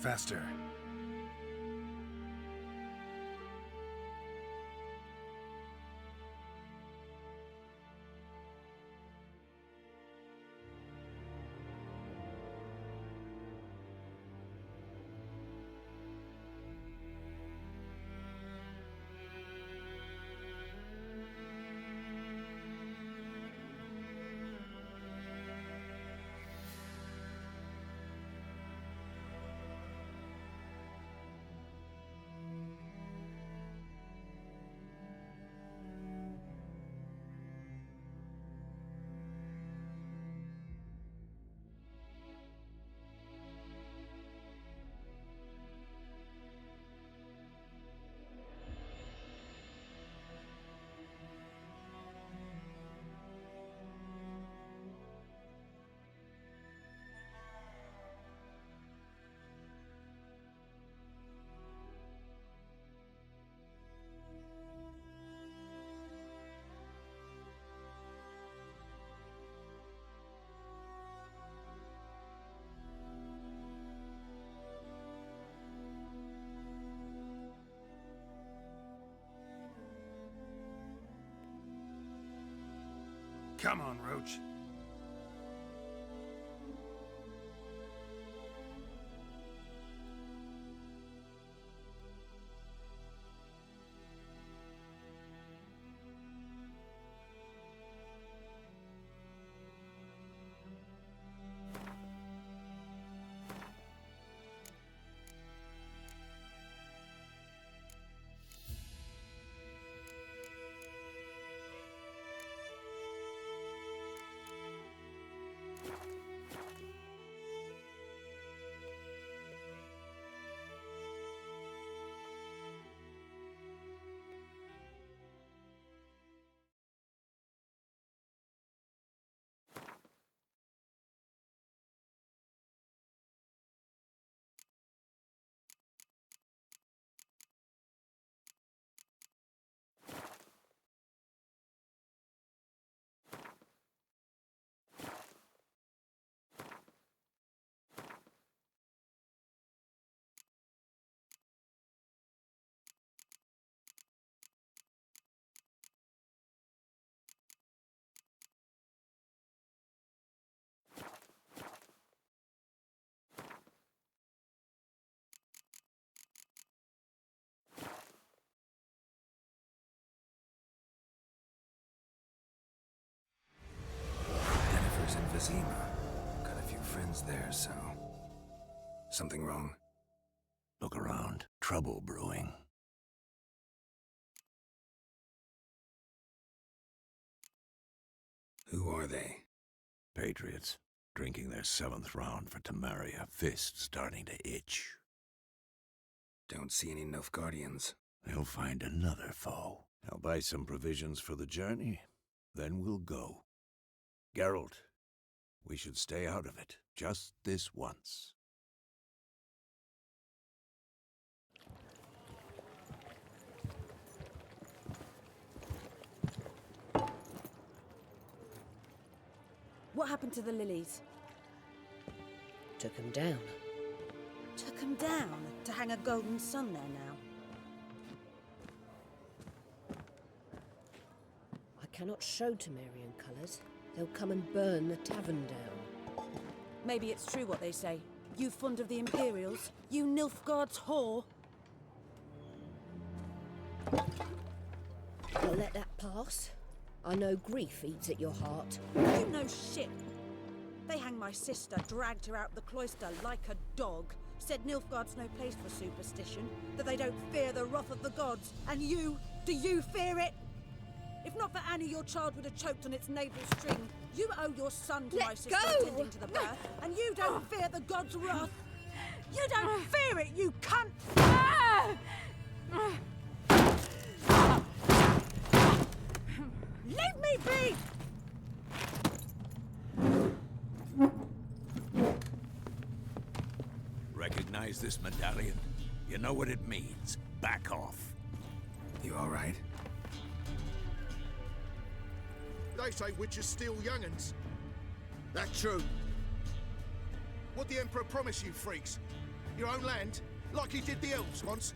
faster. Come on, Roach. Vizima. Got a few friends there, so... Something wrong? Look around. Trouble brewing. Who are they? Patriots. Drinking their 7th round for Temeria. Fist starting to itch. Don't see any Nilfgaardians. They'll find another foe. I'll buy some provisions for the journey. Then we'll go. Geralt, we should stay out of it. Just this once. What happened to the lilies? Took him down. Took them down to hang a golden sun there now. I cannot show Temerian colours. They'll come and burn the tavern down. Maybe it's true what they say. You fond of the Imperials? You Nilfgaard's whore? I'll let that pass. I know grief eats at your heart. You know shit. They hanged my sister, dragged her out the cloister like a dog. Said Nilfgaard's no place for superstition, that they don't fear the wrath of the gods. And you, do you fear it? If not for Annie, your child would have choked on its navel string. You owe your son to my sister attending to the birth, and you don't fear the gods' wrath. You don't fear it, you cunt! Leave me be! Recognize this medallion? You know what it means. Back off. You all right? They say witches steal young'uns. That true? What the Emperor promise you, freaks? Your own land? Like he did the elves once?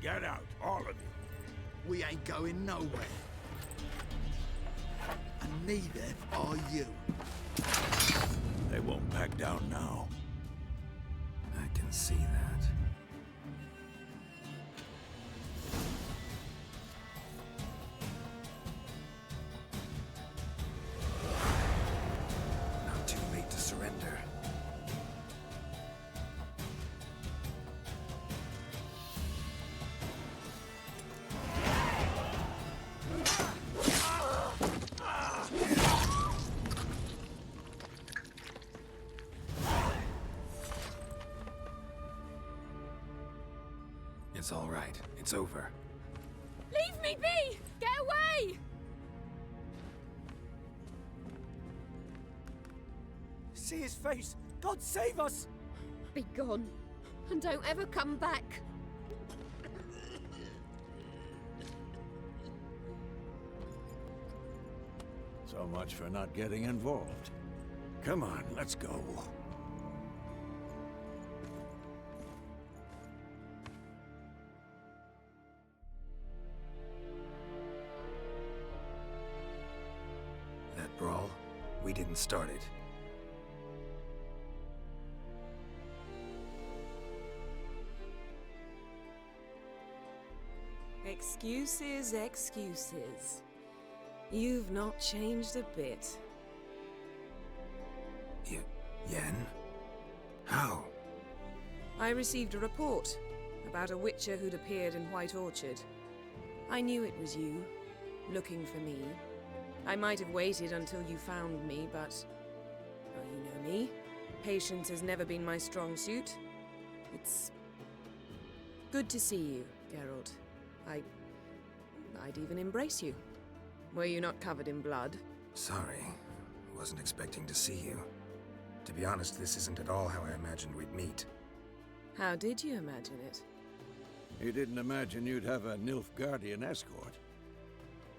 Get out, all of you. We ain't going nowhere. And neither are you. They won't back down now. I can see that. Not too late to surrender. It's all right. It's over. Leave me be! Get away! See his face! God save us! Be gone. And don't ever come back. So much for not getting involved. Come on, let's go. That brawl, we didn't start it. Excuses, excuses. You've not changed a bit. Yen? How? I received a report about a witcher who'd appeared in White Orchard. I knew it was you, looking for me. I might have waited until you found me, but... well, you know me. Patience has never been my strong suit. It's... good to see you, Geralt. I'd even embrace you. Were you not covered in blood? Sorry. Wasn't expecting to see you. To be honest, this isn't at all how I imagined we'd meet. How did you imagine it? You didn't imagine you'd have a Nilfgaardian escort.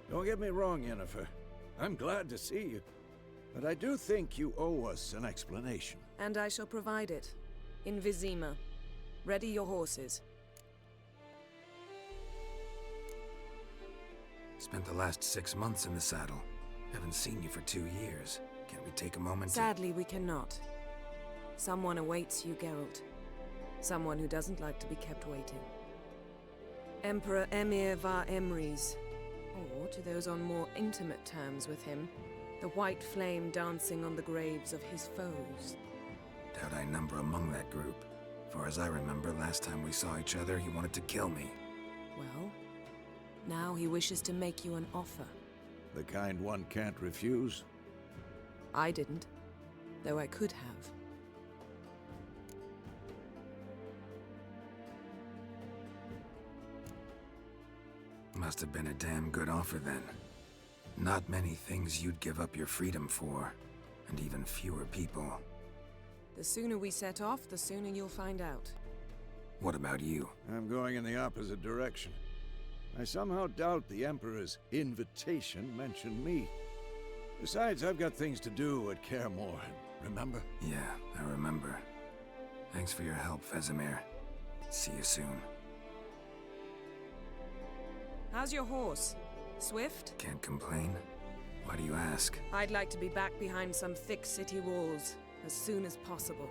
Don't get me wrong, Yennefer. I'm glad to see you. But I do think you owe us an explanation. And I shall provide it. In Vizima. Ready your horses. Spent the last 6 months in the saddle. Haven't seen you for 2 years. Can't we take a moment to... Sadly, we cannot. Someone awaits you, Geralt. Someone who doesn't like to be kept waiting. Emperor Emir var Emrys. Or, to those on more intimate terms with him, the white flame dancing on the graves of his foes. Doubt I number among that group. Far as I remember, last time we saw each other, he wanted to kill me. Well, now he wishes to make you an offer. The kind one can't refuse. I didn't, though I could have. Must have been a damn good offer then. Not many things you'd give up your freedom for, and even fewer people. The sooner we set off, the sooner you'll find out. What about you? I'm going in the opposite direction. I somehow doubt the Emperor's invitation mentioned me. Besides, I've got things to do at Kaer Morhen, remember? Yeah, I remember. Thanks for your help, Vesemir. See you soon. How's your horse? Swift? Can't complain. Why do you ask? I'd like to be back behind some thick city walls as soon as possible.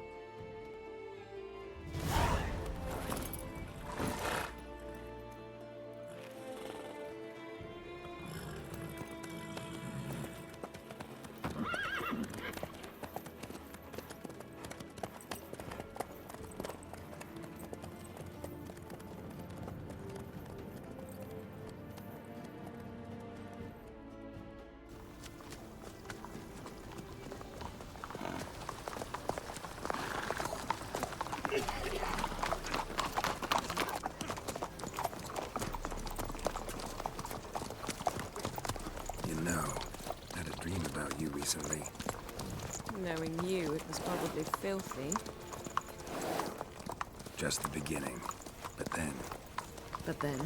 You know, I had a dream about you recently. Knowing you, it was probably filthy. Just the beginning. But then... But then...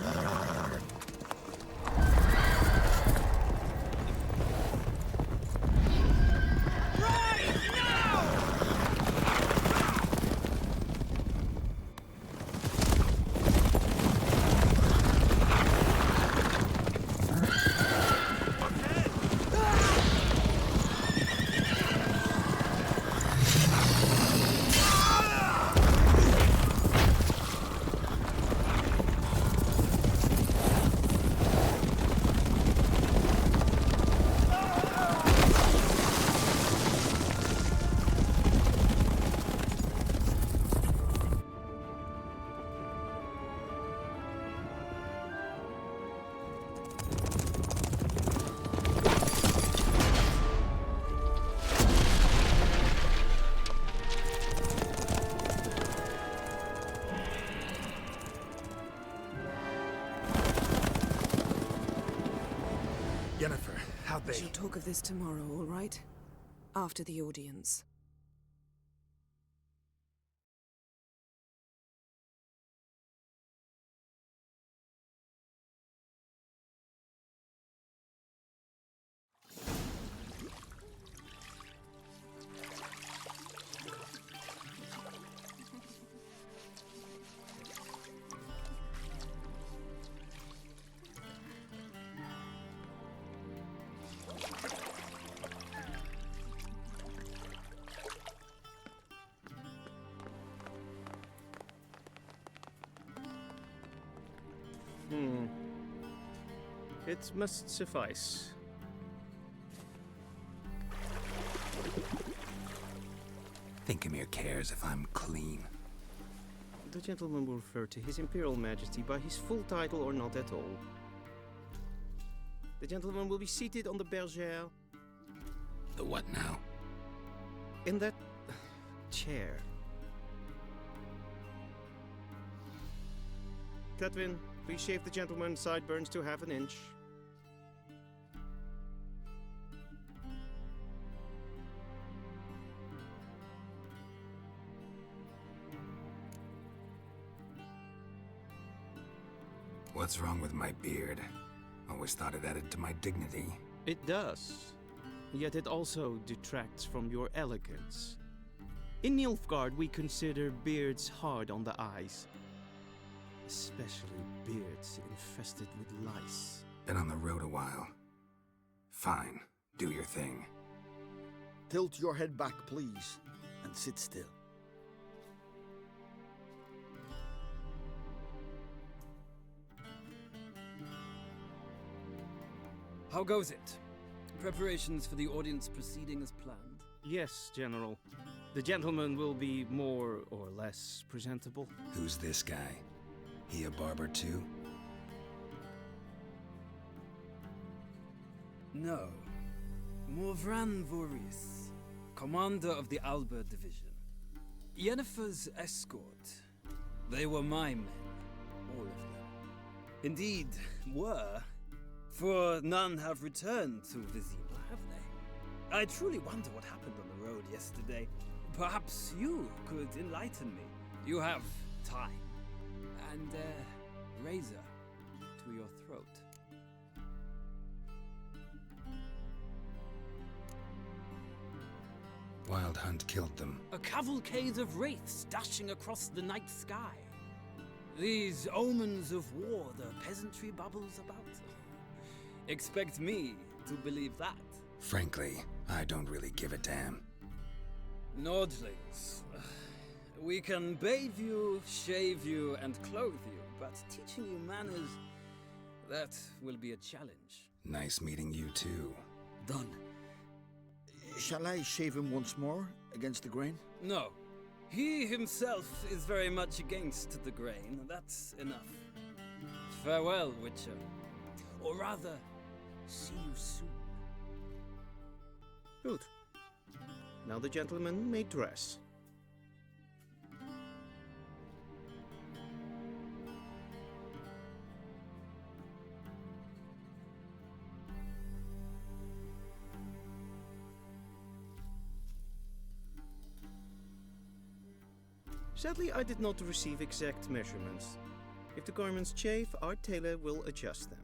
Yennefer, how'd We they... shall talk of this tomorrow, all right? After the audience. It must suffice. Thinkamere cares if I'm clean. The gentleman will refer to His Imperial Majesty by his full title or not at all. The gentleman will be seated on the bergère. The what now? In that chair. Cletwin, please shave the gentleman's sideburns to half an inch. What's wrong with my beard? Always thought it added to my dignity. It does. Yet it also detracts from your elegance. In Nilfgaard, we consider beards hard on the eyes. Especially beards infested with lice. Been on the road a while. Fine, do your thing. Tilt your head back, please, and sit still. How goes it? Preparations for the audience proceeding as planned? Yes, General. The gentleman will be more or less presentable. Who's this guy? He a barber too? No. Morvran Voorhis, commander of the Alba Division. Yennefer's escort. They were my men, all of them. Indeed, were. For none have returned to Vizima, have they? I truly wonder what happened on the road yesterday. Perhaps you could enlighten me. You have time. And a razor to your throat. Wild Hunt killed them. A cavalcade of wraiths dashing across the night sky. These omens of war the peasantry bubbles about. Expect me to believe that. Frankly, I don't really give a damn. Nordlings. We can bathe you, shave you, and clothe you, but teaching you manners, that will be a challenge. Nice meeting you too. Done. Shall I shave him once more, against the grain? No. He himself is very much against the grain. That's enough. Farewell, Witcher. Or rather, see you soon. Good. Now the gentleman may dress. Sadly, I did not receive exact measurements. If the garments chafe, our tailor will adjust them.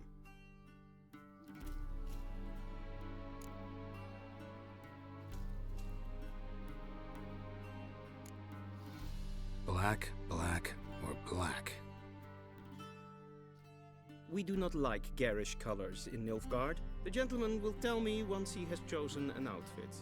Black, black, or black? We do not like garish colors in Nilfgaard. The gentleman will tell me once he has chosen an outfit.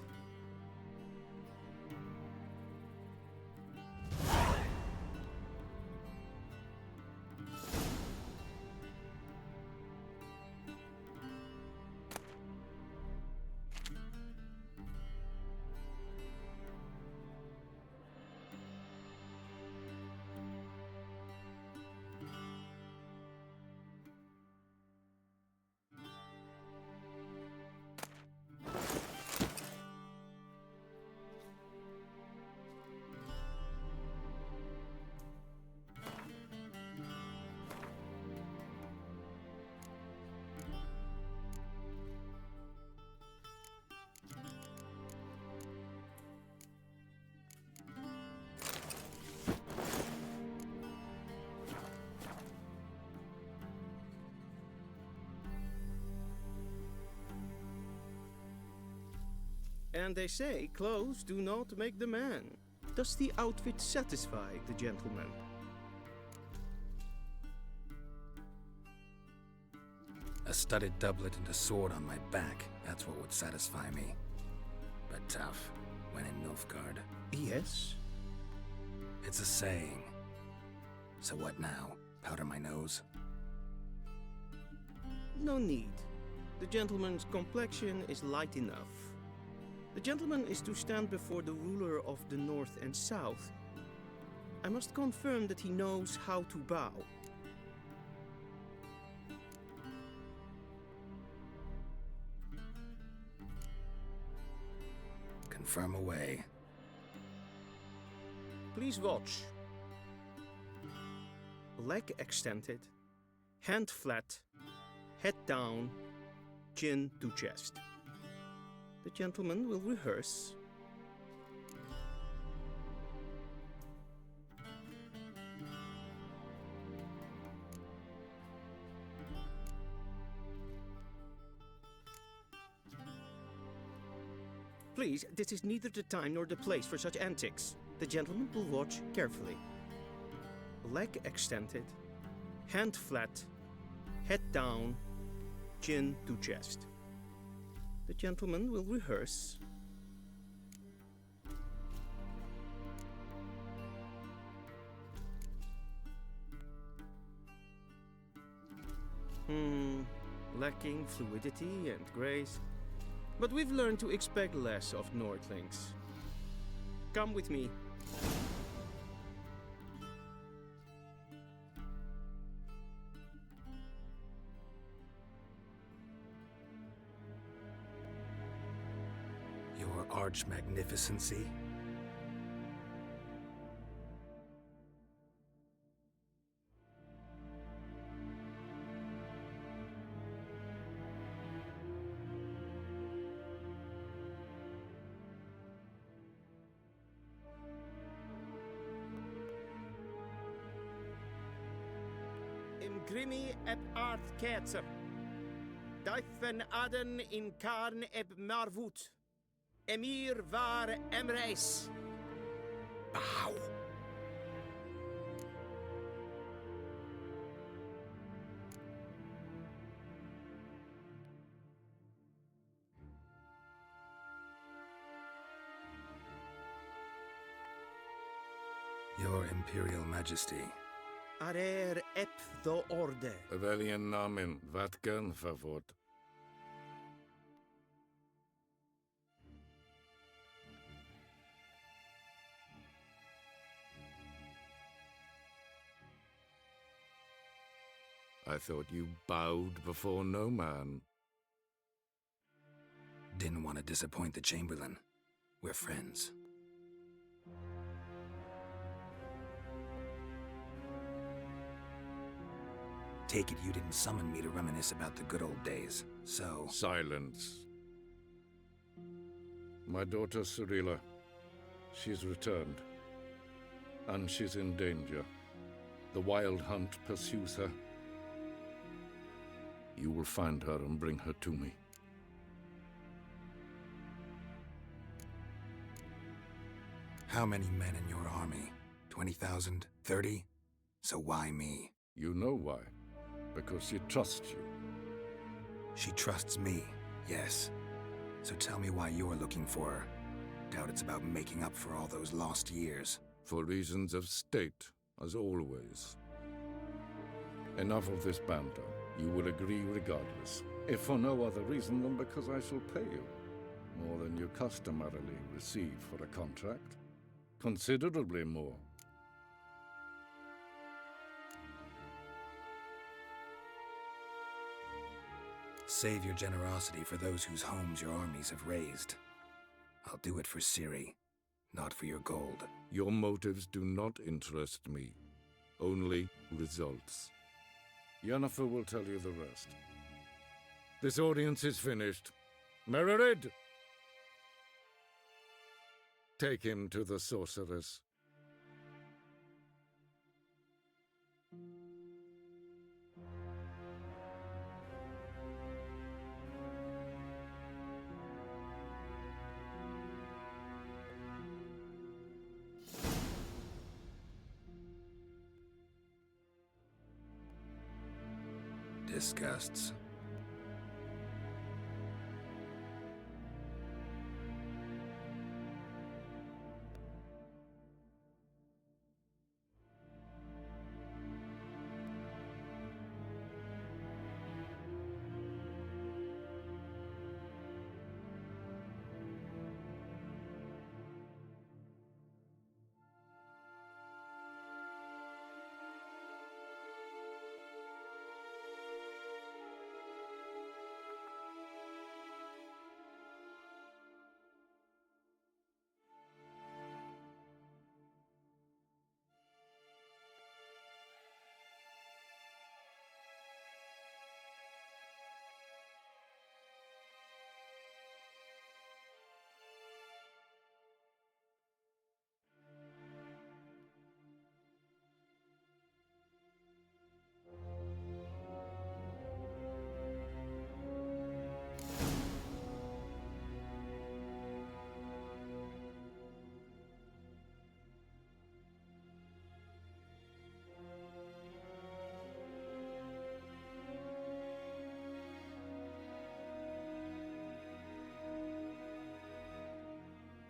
And they say clothes do not make the man. Does the outfit satisfy the gentleman? A studded doublet and a sword on my back, that's what would satisfy me. But tough, when in Nilfgaard. Yes. It's a saying. So what now? Powder my nose? No need. The gentleman's complexion is light enough. The gentleman is to stand before the ruler of the North and South. I must confirm that he knows how to bow. Confirm away. Please watch. Leg extended, hand flat, head down, chin to chest. The gentleman will rehearse. Please, this is neither the time nor the place for such antics. The gentleman will watch carefully. Leg extended, hand flat, head down, chin to chest. The gentleman will rehearse. Lacking fluidity and grace. But we've learned to expect less of Nordlings. Come with me. Your arch-magnificency? Grimi eb art ketzer. Daifen aden in karn eb marvoet. Emir var emreis. Bow. Your Imperial Majesty. Arer ep the orde. Welchen Namen? Wat gern favort? I thought you bowed before no man. Didn't want to disappoint the Chamberlain. We're friends. Take it you didn't summon me to reminisce about the good old days, so... Silence. My daughter Cirilla, she's returned. And she's in danger. The Wild Hunt pursues her. You will find her and bring her to me. How many men in your army? 20,000? 30? So why me? You know why. Because she trusts you. She trusts me, yes. So tell me why you're looking for her. Doubt it's about making up for all those lost years. For reasons of state, as always. Enough of this banter. You will agree regardless. If for no other reason than because I shall pay you. More than you customarily receive for a contract. Considerably more. Save your generosity for those whose homes your armies have razed. I'll do it for CIRI, not for your gold. Your motives do not interest me. Only results. Yennefer will tell you the rest. This audience is finished. Mererid! Take him to the sorceress. disgusts.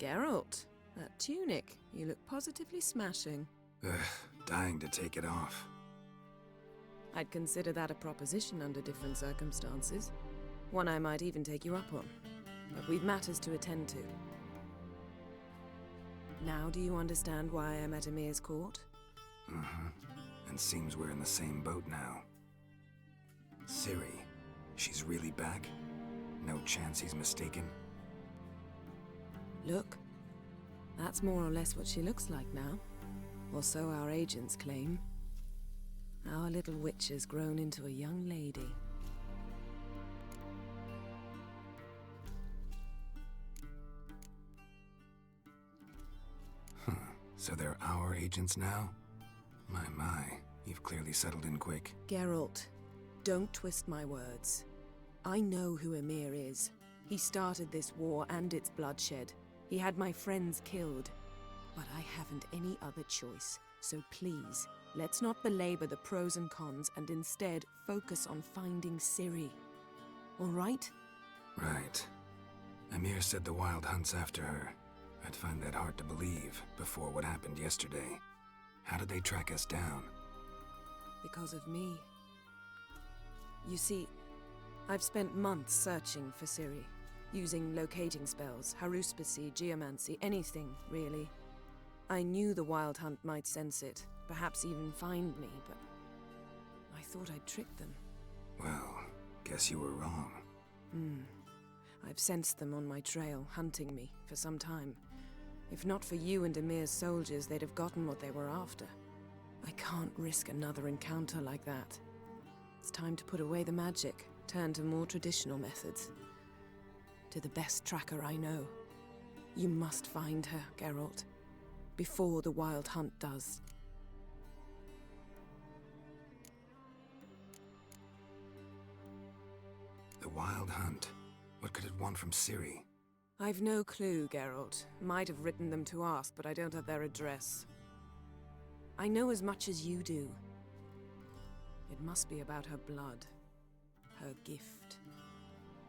Geralt, that tunic. You look positively smashing. Ugh, dying to take it off. I'd consider that a proposition under different circumstances. One I might even take you up on. But we've matters to attend to. Now do you understand why I'm at Emir's court? Mm-hmm. And seems we're in the same boat now. Ciri, she's really back? No chance he's mistaken? Look, that's more or less what she looks like now. Or so our agents claim. Our little witch has grown into a young lady. So they're our agents now? My, you've clearly settled in quick. Geralt, don't twist my words. I know who Emir is. He started this war and its bloodshed. He had my friends killed. But I haven't any other choice. So please, let's not belabor the pros and cons and instead focus on finding Ciri. All right? Right. Emir said the Wild Hunt's after her. I'd find that hard to believe before what happened yesterday. How did they track us down? Because of me. You see, I've spent months searching for Ciri. Using locating spells, haruspicy, geomancy, anything, really. I knew the Wild Hunt might sense it, perhaps even find me, but I thought I'd tricked them. Well, guess you were wrong. I've sensed them on my trail, hunting me, for some time. If not for you and Emir's soldiers, they'd have gotten what they were after. I can't risk another encounter like that. It's time to put away the magic, turn to more traditional methods. To the best tracker I know. You must find her, Geralt. Before the Wild Hunt does. The Wild Hunt? What could it want from Ciri? I've no clue, Geralt. Might have written them to ask, but I don't have their address. I know as much as you do. It must be about her blood. Her gift.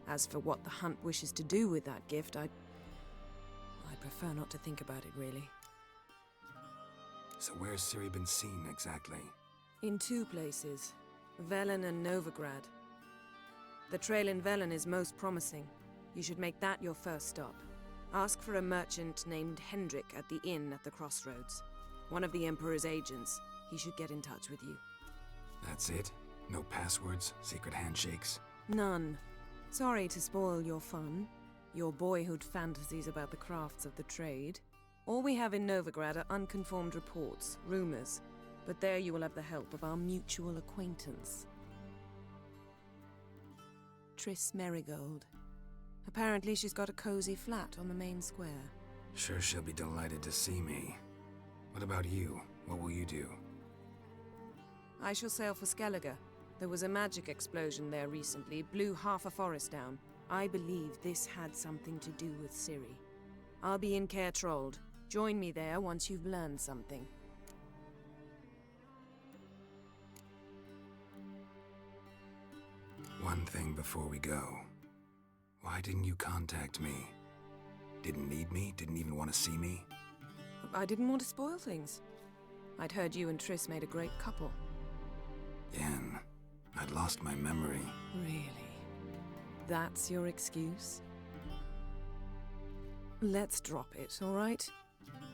As for what the Hunt wishes to do with that gift, I prefer not to think about it, really. So where's Ciri been seen, exactly? In two places. Velen and Novigrad. The trail in Velen is most promising. You should make that your first stop. Ask for a merchant named Hendrik at the inn at the crossroads. One of the Emperor's agents. He should get in touch with you. That's it? No passwords, secret handshakes? None. Sorry to spoil your fun. Your boyhood fantasies about the crafts of the trade. All we have in Novigrad are unconfirmed reports, rumors. But there you will have the help of our mutual acquaintance. Triss Merigold. Apparently she's got a cozy flat on the main square. Sure she'll be delighted to see me. What about you? What will you do? I shall sail for Skellige. There was a magic explosion there recently, blew half a forest down. I believe this had something to do with Ciri. I'll be in Caer Trold. Join me there once you've learned something. One thing before we go. Why didn't you contact me? Didn't need me? Didn't even want to see me? I didn't want to spoil things. I'd heard you and Triss made a great couple. Yen, I'd lost my memory. Really? That's your excuse? Let's drop it, all right?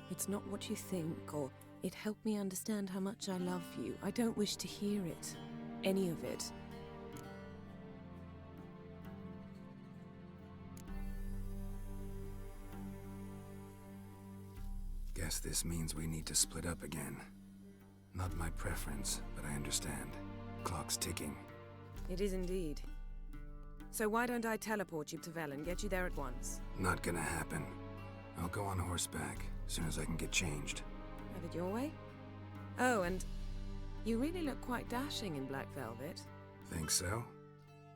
It's not what you think, or it helped me understand how much I love you. I don't wish to hear it. Any of it. Guess this means we need to split up again. Not my preference, but I understand. Clock's ticking. It is indeed. So why don't I teleport you to Vel and get you there at once? Not gonna happen. I'll go on horseback, as soon as I can get changed. Have it your way? Oh, and you really look quite dashing in black velvet. Think so?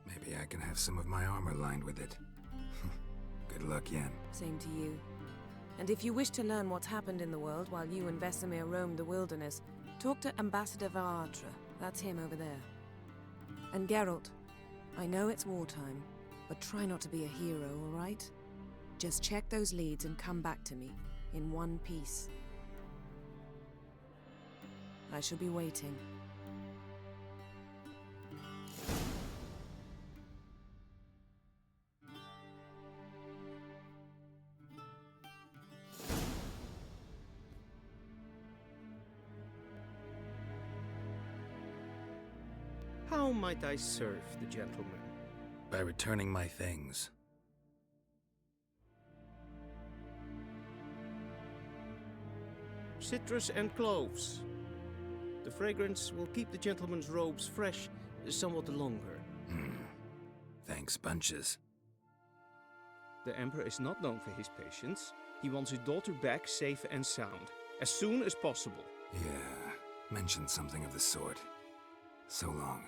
Maybe I can have some of my armor lined with it. Good luck, Yen. Same to you. And if you wish to learn what's happened in the world while you and Vesemir roamed the wilderness, talk to Ambassador Varatra. That's him over there. And Geralt, I know it's wartime, but try not to be a hero, all right? Just check those leads and come back to me, in one piece. I shall be waiting. How might I serve the gentleman? By returning my things. Citrus and cloves. The fragrance will keep the gentleman's robes fresh somewhat longer. Thanks, bunches. The Emperor is not known for his patience. He wants his daughter back safe and sound, as soon as possible. Yeah, mentioned something of the sort. So long.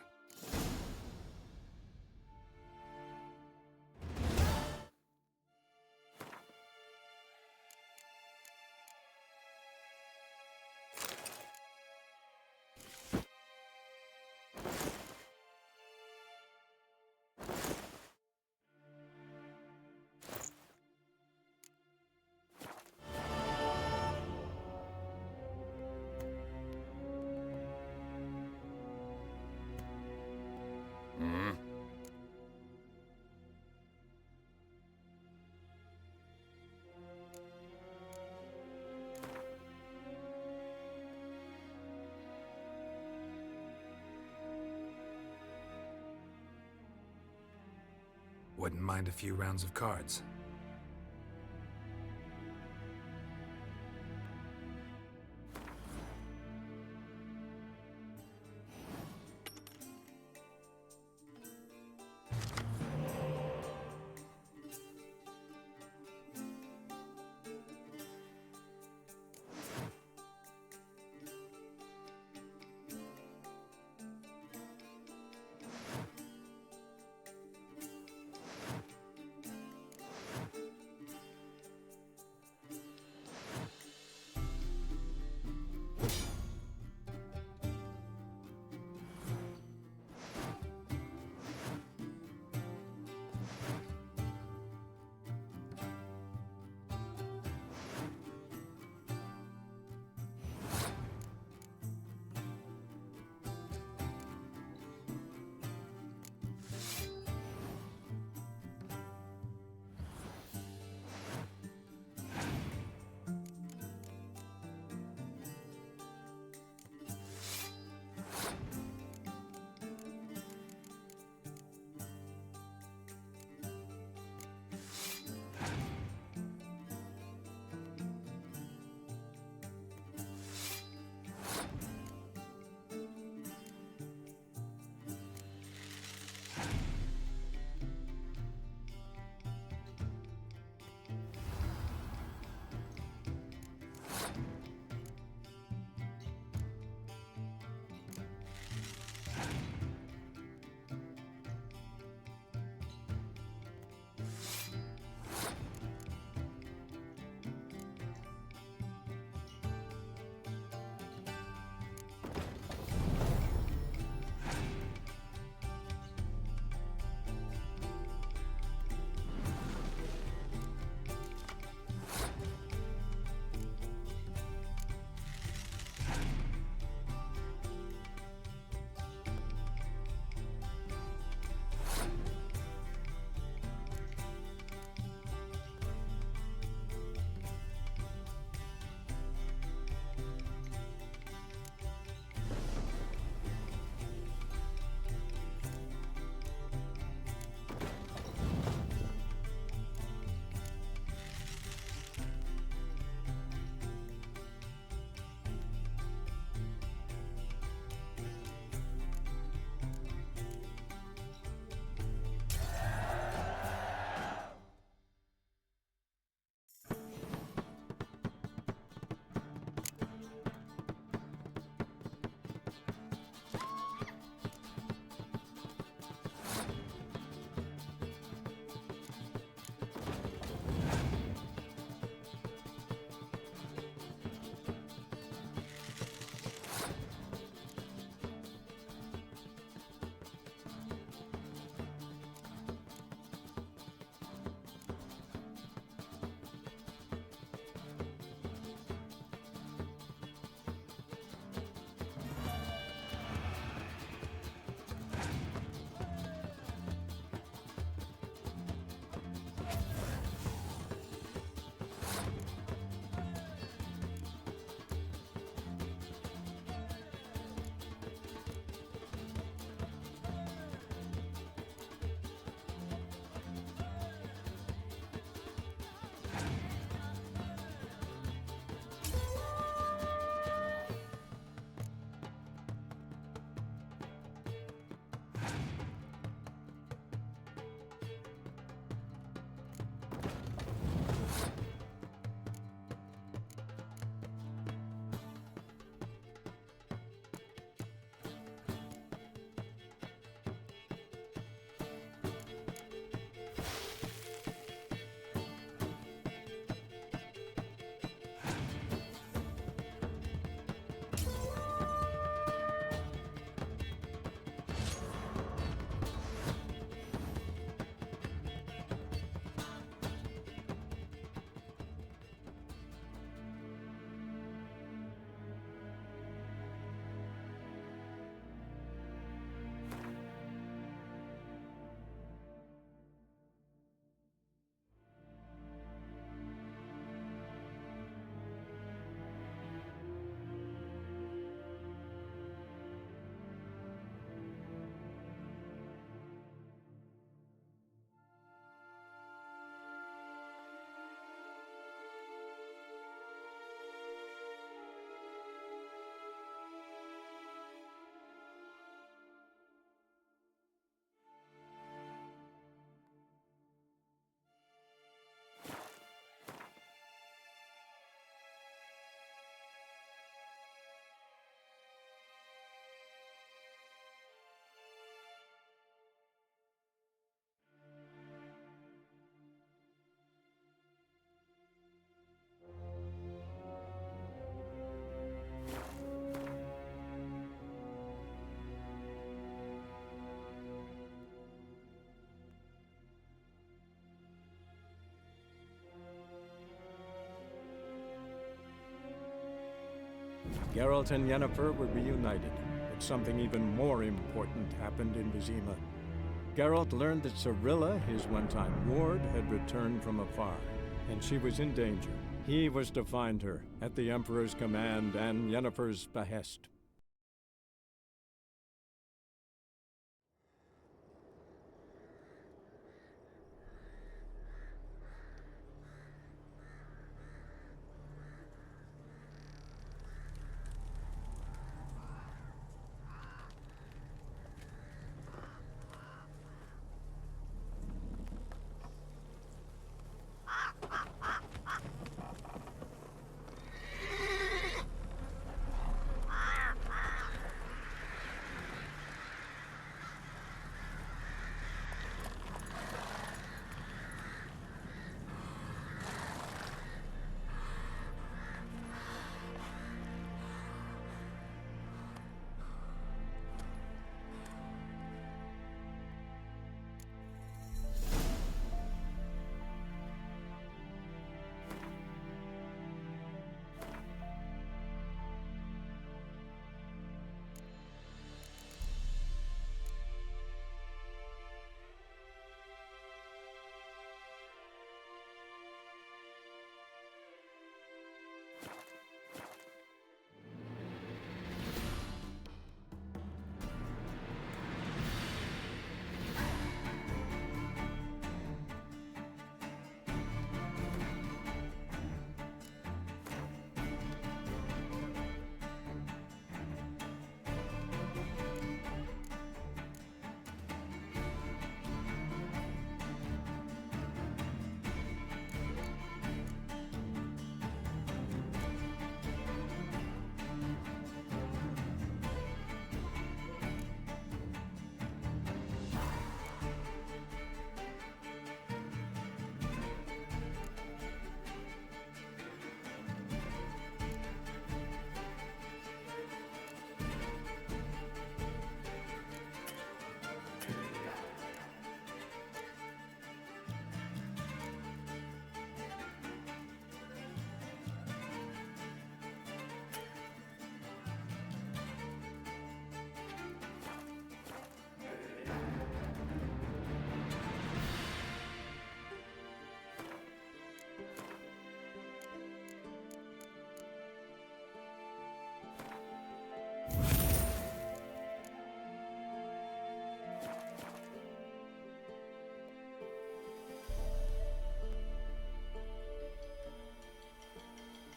Wouldn't mind a few rounds of cards. Geralt and Yennefer were reunited, but something even more important happened in Vizima. Geralt learned that Cirilla, his one-time ward, had returned from afar, and she was in danger. He was to find her, at the Emperor's command and Yennefer's behest.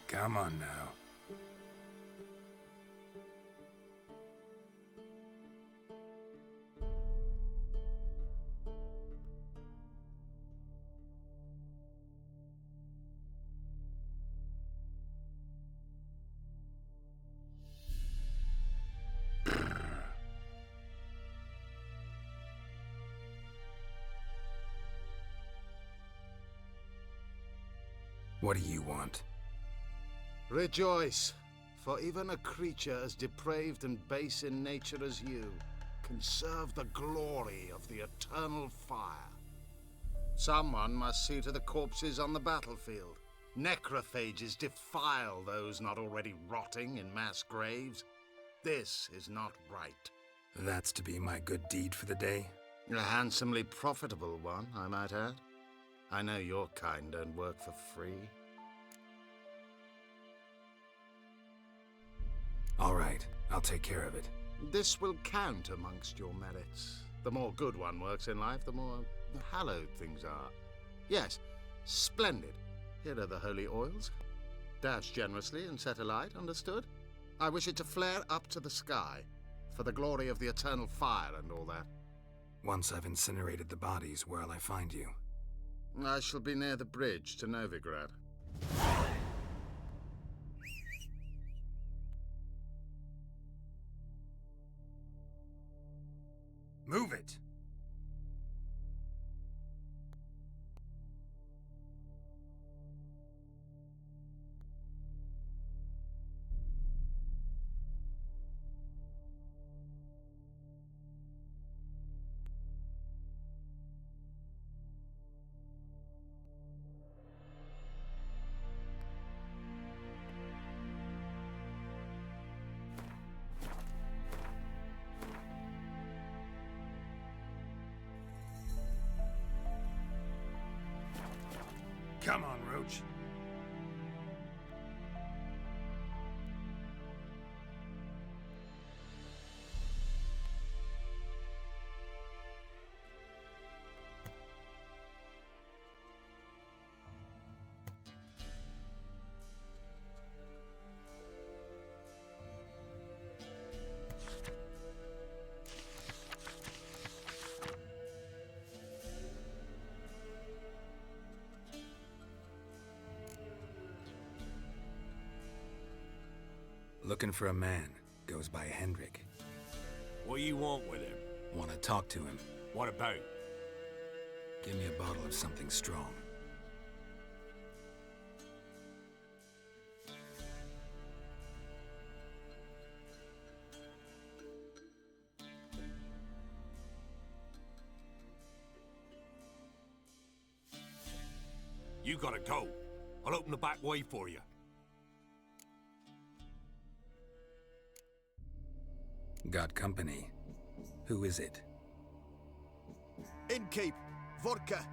Come on now. What do you want? Rejoice, for even a creature as depraved and base in nature as you can serve the glory of the eternal fire. Someone must see to the corpses on the battlefield. Necrophages defile those not already rotting in mass graves. This is not right. That's to be my good deed for the day? A handsomely profitable one, I might add. I know your kind don't work for free. All right, I'll take care of it. This will count amongst your merits. The more good one works in life, the more hallowed things are. Yes, splendid. Here are the holy oils. Dash generously and set alight, understood? I wish it to flare up to the sky, for the glory of the eternal fire and all that. Once I've incinerated the bodies, where'll I find you? I shall be near the bridge to Novigrad. Move it! Come on, Roach. Looking for a man. Goes by Hendrik. What do you want with him? Want to talk to him. What about? Give me a bottle of something strong. You gotta go. I'll open the back way for you. Got company. Who is it? Innkeep, vodka.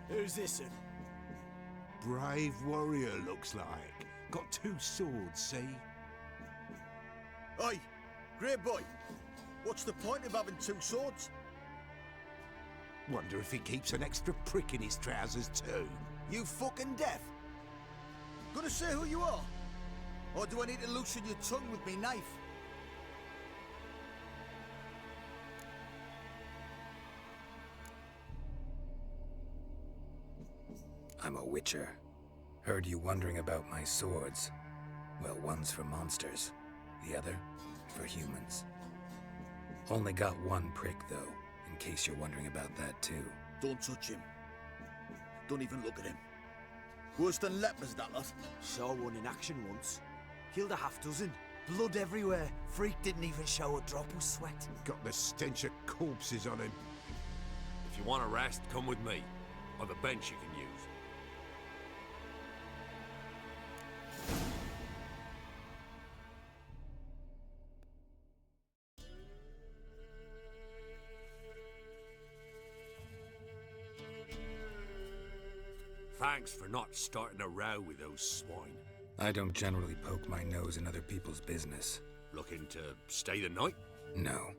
Who's this one? Brave warrior, looks like. Got 2 swords, see? Oi, great boy. What's the point of having 2 swords? Wonder if he keeps an extra prick in his trousers too. You fucking deaf? Gonna say who you are? Or do I need to loosen your tongue with me knife? I'm a witcher. Heard you wondering about my swords. Well, one's for monsters, the other for humans. Only got 1 prick, though, in case you're wondering about that, too. Don't touch him. Don't even look at him. Worse than lepers, that lot. Saw one in action once. Killed a half-dozen. Blood everywhere. Freak didn't even show a drop of sweat. Got the stench of corpses on him. If you want a rest, come with me. I've a bench you can use. Thanks for not starting a row with those swine. I don't generally poke my nose in other people's business. Looking to stay the night? No.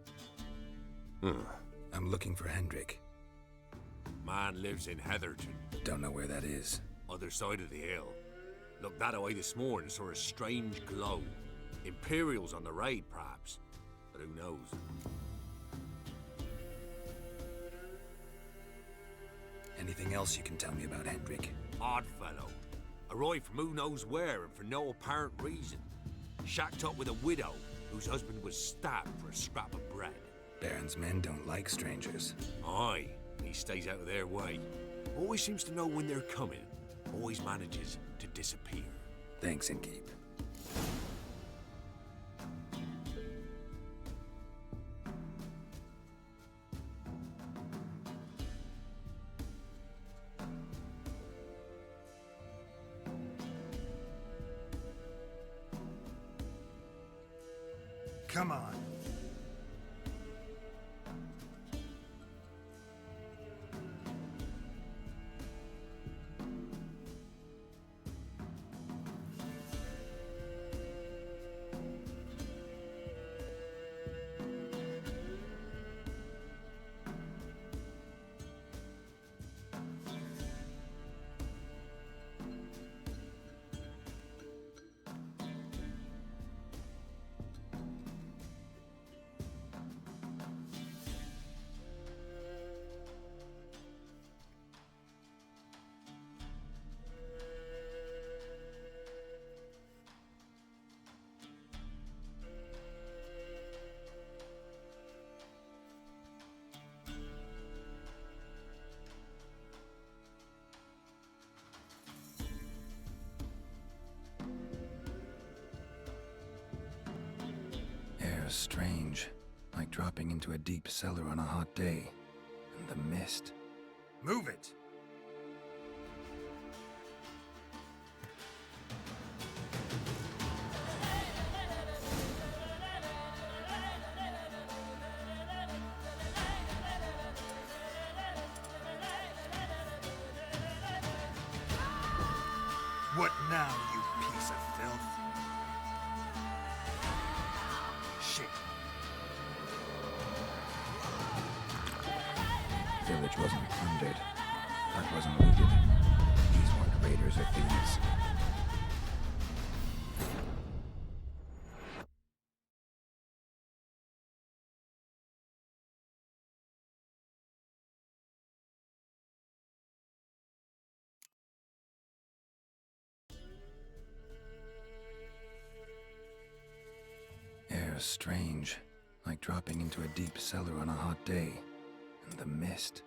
I'm looking for Hendrik. Man lives in Heatherton. Don't know where that is. Other side of the hill. Looked that away this morning, saw a strange glow. Imperials on the raid, perhaps. But who knows? Anything else you can tell me about Hendrik? Odd fellow. Arrived from who knows where and for no apparent reason. Shacked up with a widow whose husband was stabbed for a scrap of bread. Baron's men don't like strangers. Aye, he stays out of their way. Always seems to know when they're coming. Always manages to disappear. Thanks, Innkeep. Come on. Air's strange, like dropping into a deep cellar on a hot day. And the mist. Move it! What now, you piece of filth? Shit. Village wasn't plundered. Hut wasn't looted. These weren't raiders or thieves. Air's strange, like dropping into a deep cellar on a hot day. And the mist.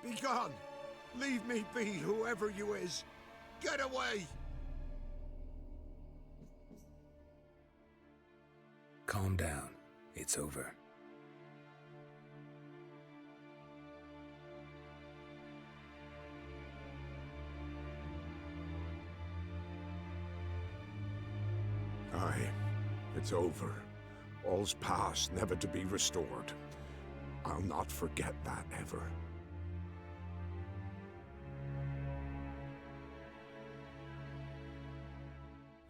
Be gone! Leave me be, whoever you is! Get away! Calm down. It's over. Aye, it's over. All's past, never to be restored. I'll not forget that ever.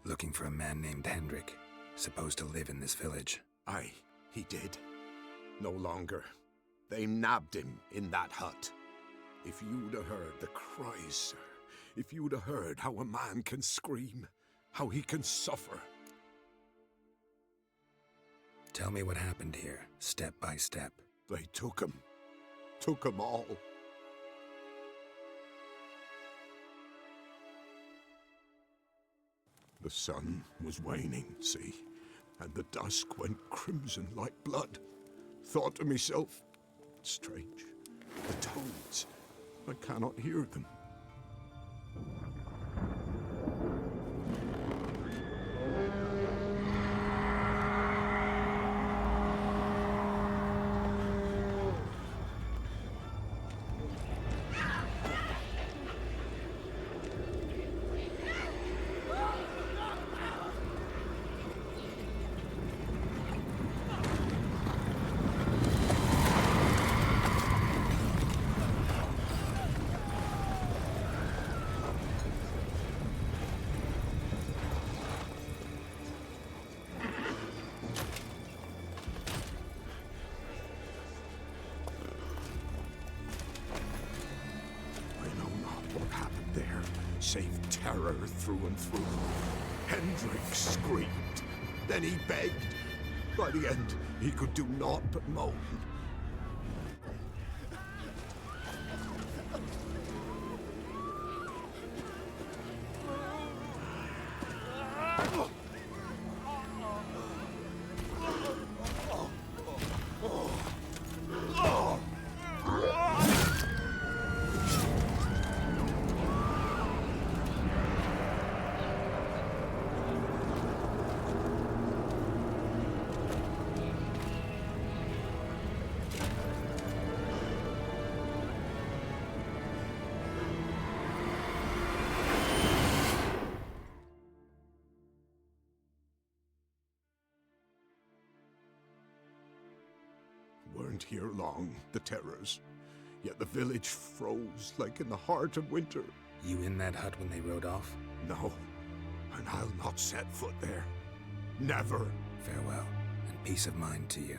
Looking for a man named Hendrik, supposed to live in this village. Aye, he did. No longer. They nabbed him in that hut. If you'd have heard the cries, sir. If you'd have heard how a man can scream, how he can suffer. Tell me what happened here, step by step. They took him. Took him all. The sun was waning, see, and the dusk went crimson like blood. Thought to myself, strange, the toads, I cannot hear them. Save terror through and through. Hendrik screamed. Then he begged. By the end, he could do naught but moan. Weren't here long, the terrors. Yet the village froze like in the heart of winter. You in that hut when they rode off? No, and I'll not set foot there. Never. Farewell, and peace of mind to you.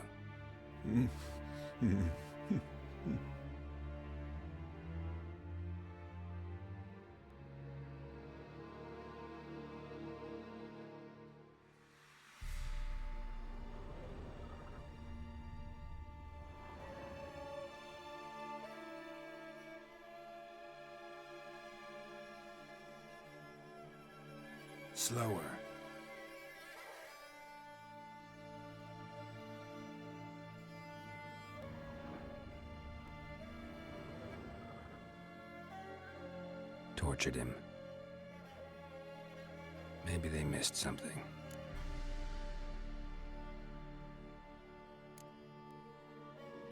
Slower. Tortured him. Maybe they missed something.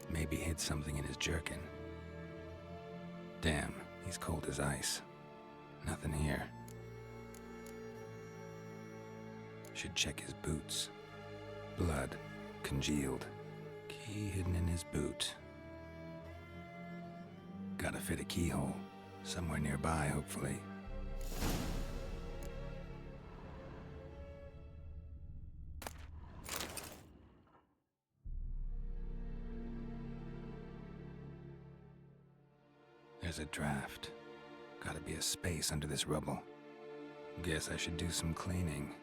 Maybe hid something in his jerkin. Damn, he's cold as ice. Nothing here. Should check his boots. Blood, congealed. Key hidden in his boot. Gotta fit a keyhole. Somewhere nearby, hopefully. There's a draft. Gotta be a space under this rubble. Guess I should do some cleaning.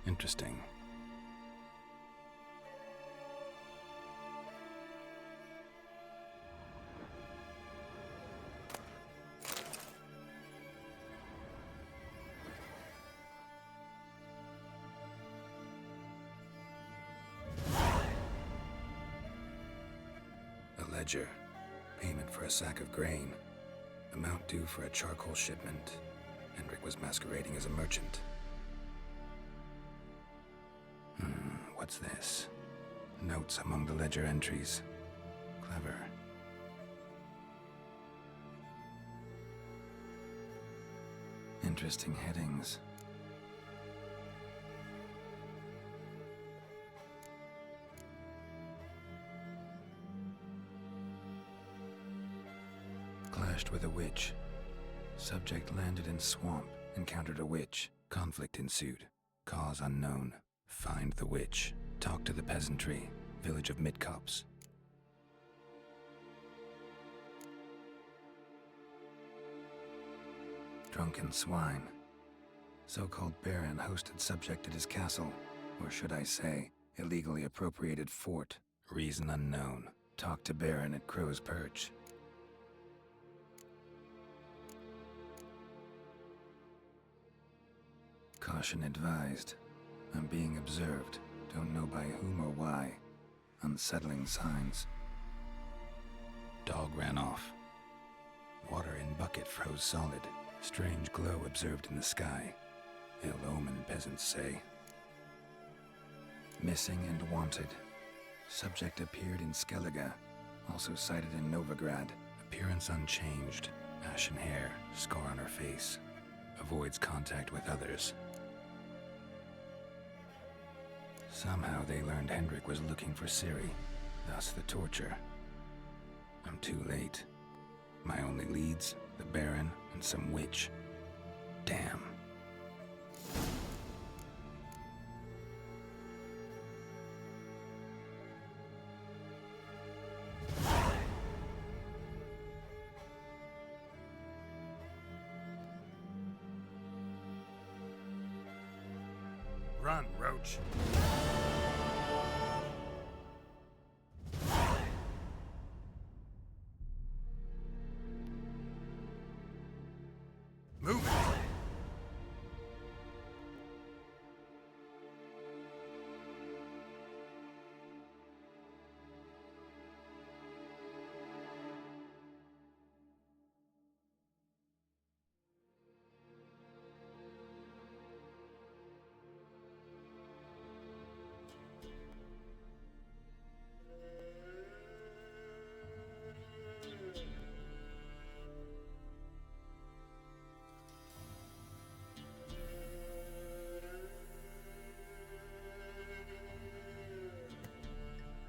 Interesting. A ledger. Payment for a sack of grain. Amount due for a charcoal shipment. Hendrik was masquerading as a merchant. What's this? Notes among the ledger entries. Clever. Interesting headings. Clashed with a witch. Subject landed in swamp, encountered a witch. Conflict ensued. Cause unknown. Find the witch. Talk to the peasantry. Village of Midcopse. Drunken swine. So-called baron hosted subject at his castle. Or should I say, illegally appropriated fort. Reason unknown. Talk to baron at Crow's Perch. Caution advised. I'm being observed. Don't know by whom or why. Unsettling signs. Dog ran off. Water in bucket froze solid. Strange glow observed in the sky. Ill omen, peasants say. Missing and wanted. Subject appeared in Skellige. Also sighted in Novigrad. Appearance unchanged. Ashen hair, scar on her face. Avoids contact with others. Somehow they learned Hendrik was looking for CIRI, thus the torture. I'm too late. My only leads, the Baron and some witch. Damn. Run, Roach. Move it!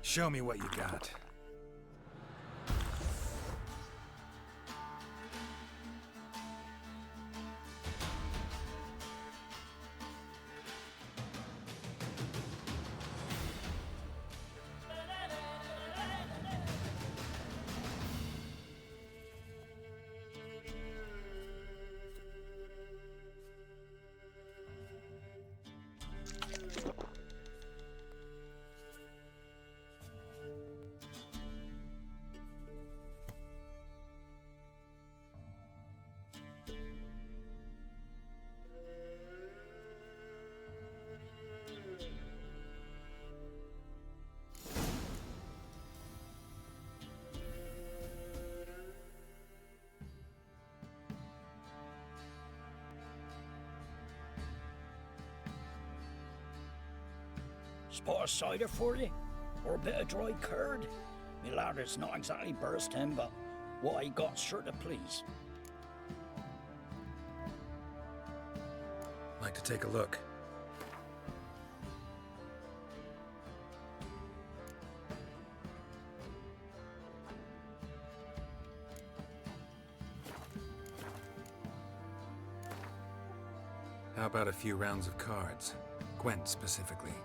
Show me what you got. Spot of cider for you? Or a bit of dry curd? Me lad, it's not exactly bursting, but what I got's sure to please. Like to take a look. How about a few rounds of cards? Gwent specifically.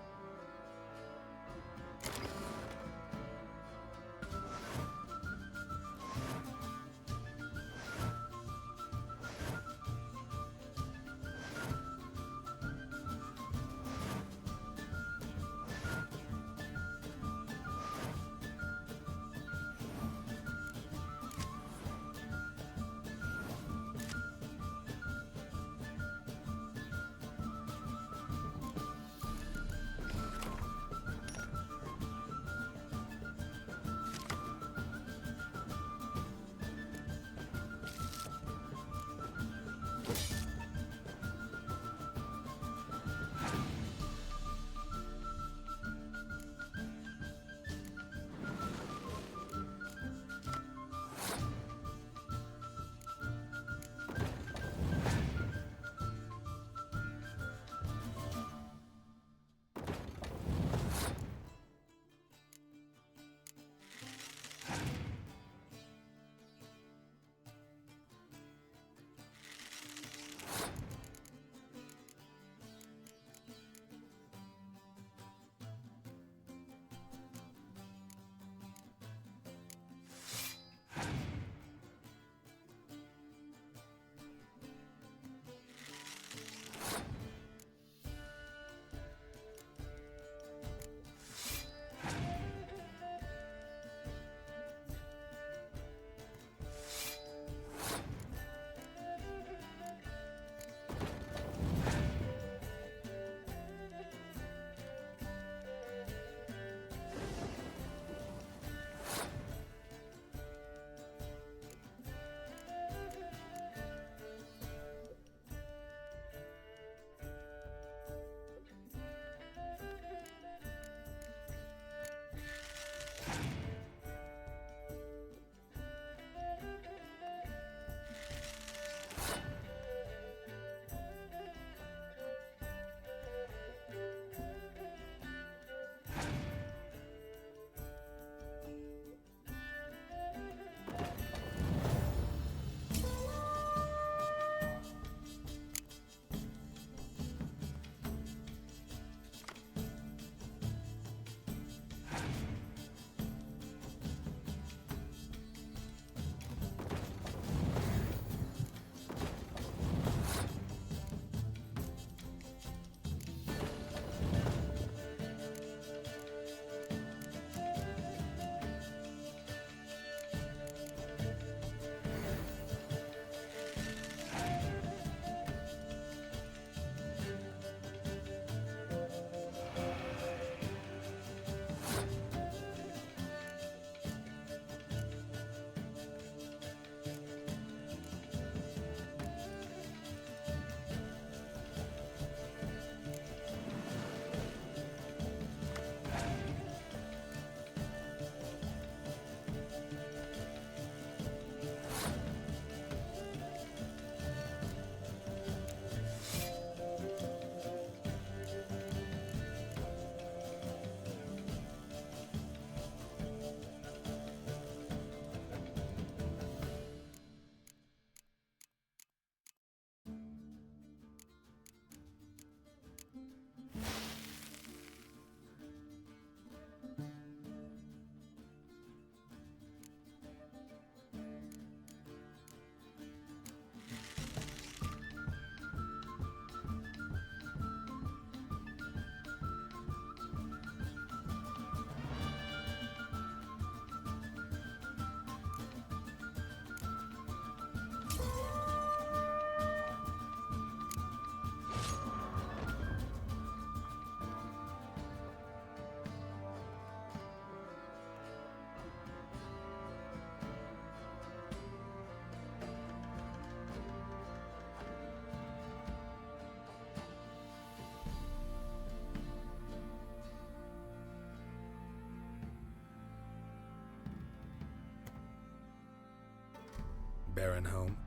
Baron home?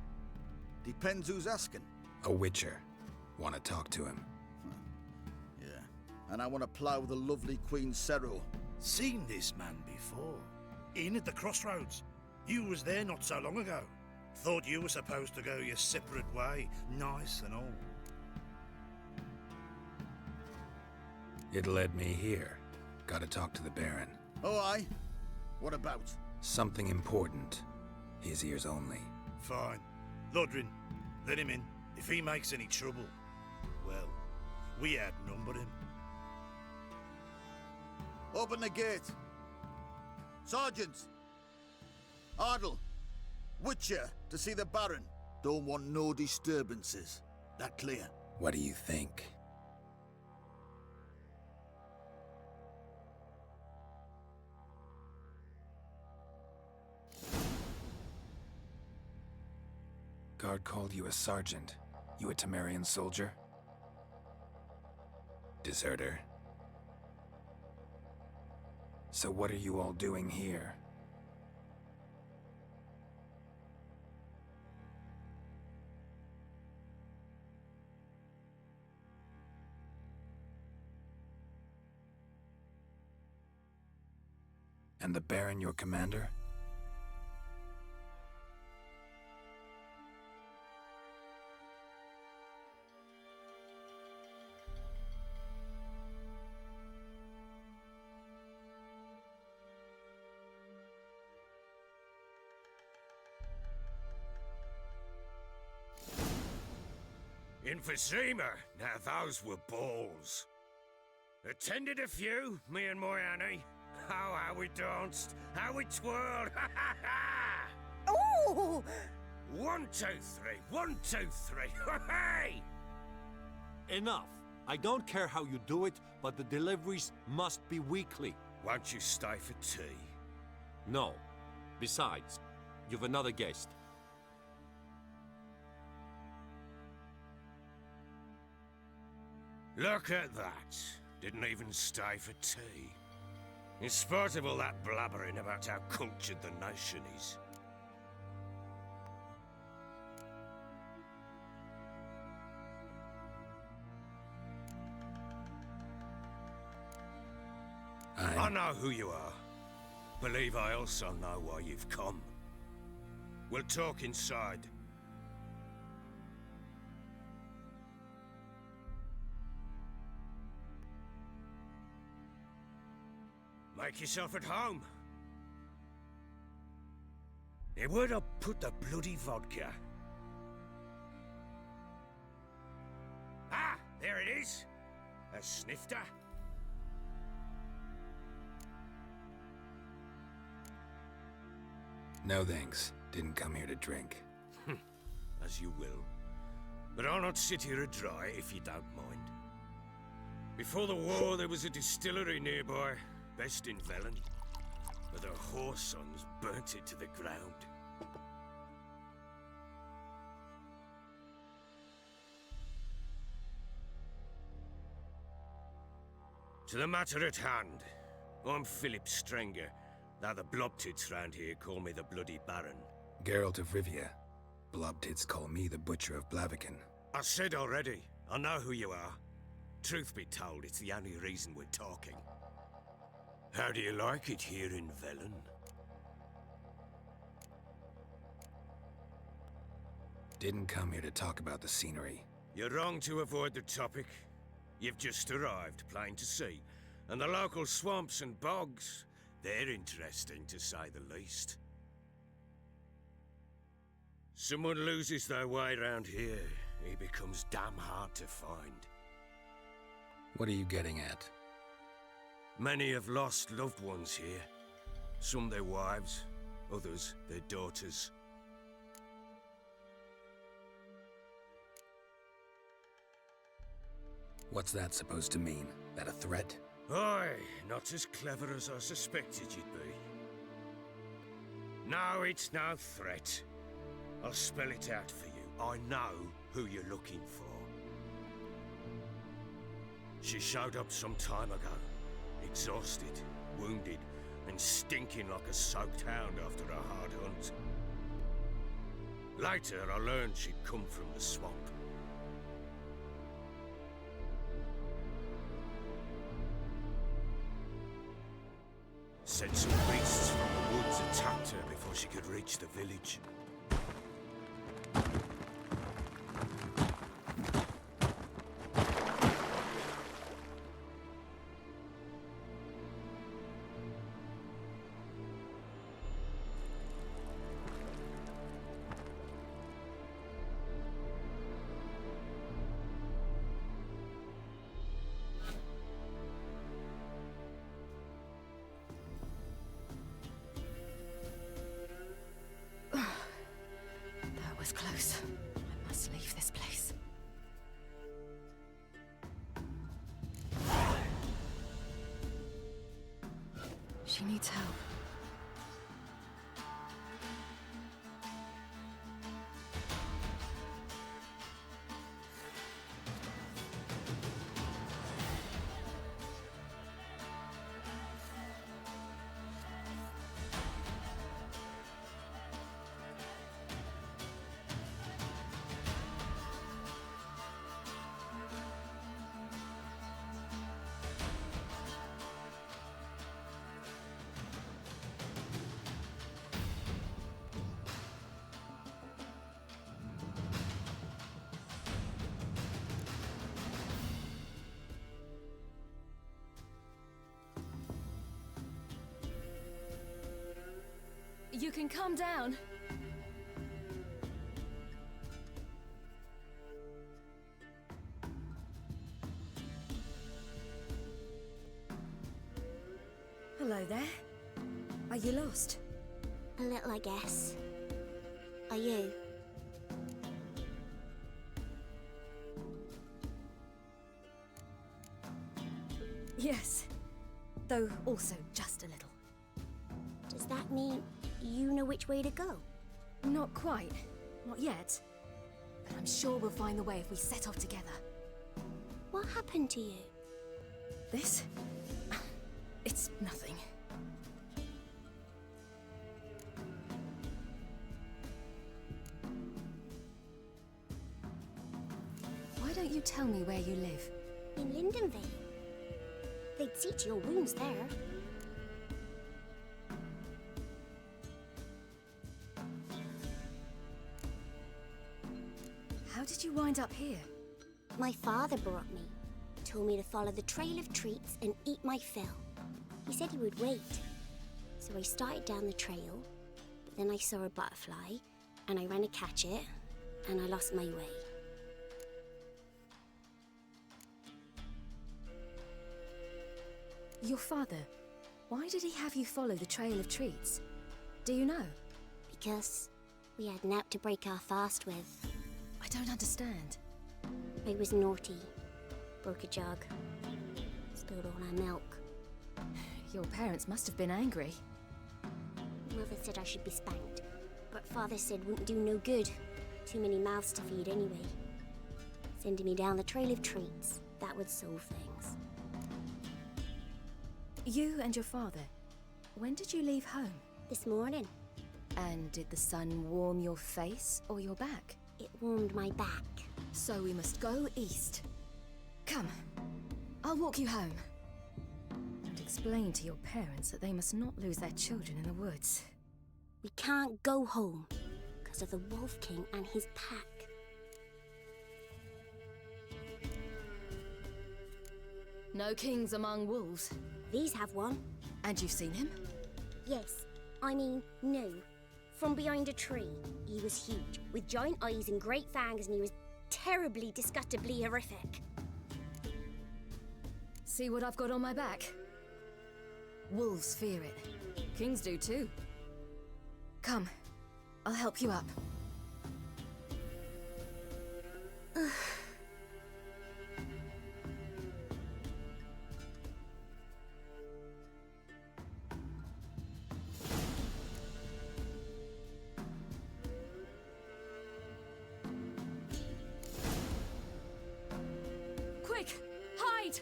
Depends who's asking. A witcher. Want to talk to him. Yeah. And I want to plough the lovely Queen Cyril. Seen this man before. In at the crossroads. You was there not so long ago. Thought you were supposed to go your separate way, nice and all. It led me here. Gotta talk to the Baron. Oh, aye? What about? Something important. His ears only. Fine. Lodrin, let him in. If he makes any trouble, well, we outnumber him. Open the gate. Sergeant! Ardle! Witcher, to see the Baron. Don't want no disturbances. That clear? What do you think? Guard called you a sergeant. You a Temerian soldier? Deserter. So what are you all doing here? And the Baron your commander? In Vizima, now those were balls. Attended a few, me and my Annie. Oh, how we danced, how we twirled, ha ha ha! Oh! 1, 2, 3, 1, 2, 3, hey! Enough. I don't care how you do it, but the deliveries must be weekly. Won't you stay for tea? No. Besides, you've another guest. Look at that. Didn't even stay for tea. In spite of all that blabbering about how cultured the nation is. I know who you are. Believe I also know why you've come. We'll talk inside. Make yourself at home. Hey, where'd I put the bloody vodka? Ah, there it is. A snifter. No thanks. Didn't come here to drink. As you will. But I'll not sit here dry if you don't mind. Before the war, there was a distillery nearby. Best in Velen, but their whore sons burnt it to the ground. To the matter at hand, I'm Philip Strenger, though the blobtits round here call me the Bloody Baron. Geralt of Rivia. Blobtits call me the Butcher of Blaviken. I said already, I know who you are. Truth be told, it's the only reason we're talking. How do you like it here in Velen? Didn't come here to talk about the scenery. You're wrong to avoid the topic. You've just arrived, plain to see. And the local swamps and bogs, they're interesting to say the least. Someone loses their way round here, he becomes damn hard to find. What are you getting at? Many have lost loved ones here. Some their wives, others their daughters. What's that supposed to mean? That a threat? Aye, not as clever as I suspected you'd be. No, it's no threat. I'll spell it out for you. I know who you're looking for. She showed up some time ago. Exhausted, wounded, and stinking like a soaked hound after a hard hunt. Later, I learned she'd come from the swamp. Said some beasts from the woods attacked her before she could reach the village. That was close. I must leave this place. She needs help. You can calm down. Hello there. Are you lost? A little, I guess. Are you? Yes. Though also just a little. Does that mean you know which way to go? Not quite. Not yet. But I'm sure we'll find the way if we set off together. What happened to you? This? It's nothing. Why don't you tell me where you live? In Lindenvale. They'd see to your wounds there. How did you wind up here? My father brought me. Told me to follow the trail of treats and eat my fill. He said he would wait. So I started down the trail, but then I saw a butterfly, and I ran to catch it, and I lost my way. Your father, why did he have you follow the trail of treats? Do you know? Because we had naught to break our fast with. I don't understand. I was naughty. Broke a jug. Spilled all our milk. Your parents must have been angry. Mother said I should be spanked, but Father said wouldn't do no good. Too many mouths to feed anyway. Sending me down the trail of treats, that would solve things. You and your father, when did you leave home? This morning. And did the sun warm your face or your back? It warmed my back. So we must go east. Come, I'll walk you home. And explain to your parents that they must not lose their children in the woods. We can't go home because of the Wolf King and his pack. No kings among wolves. These have one. And you've seen him? Yes. I mean, no. From behind a tree. He was huge, with giant eyes and great fangs, and he was terribly, disgustingly horrific. See what I've got on my back? Wolves fear it. Kings do too. Come, I'll help you up. Quick, hide!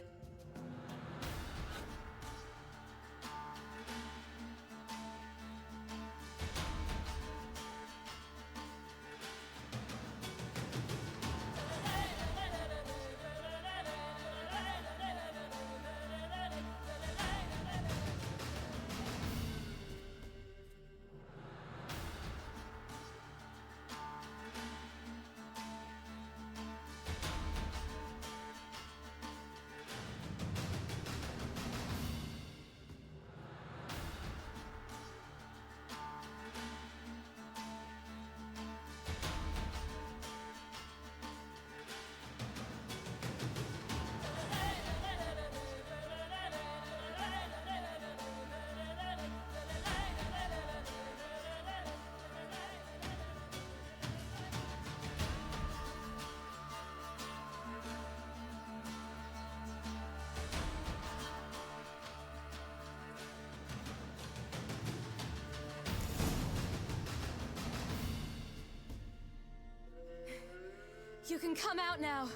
You can come out now.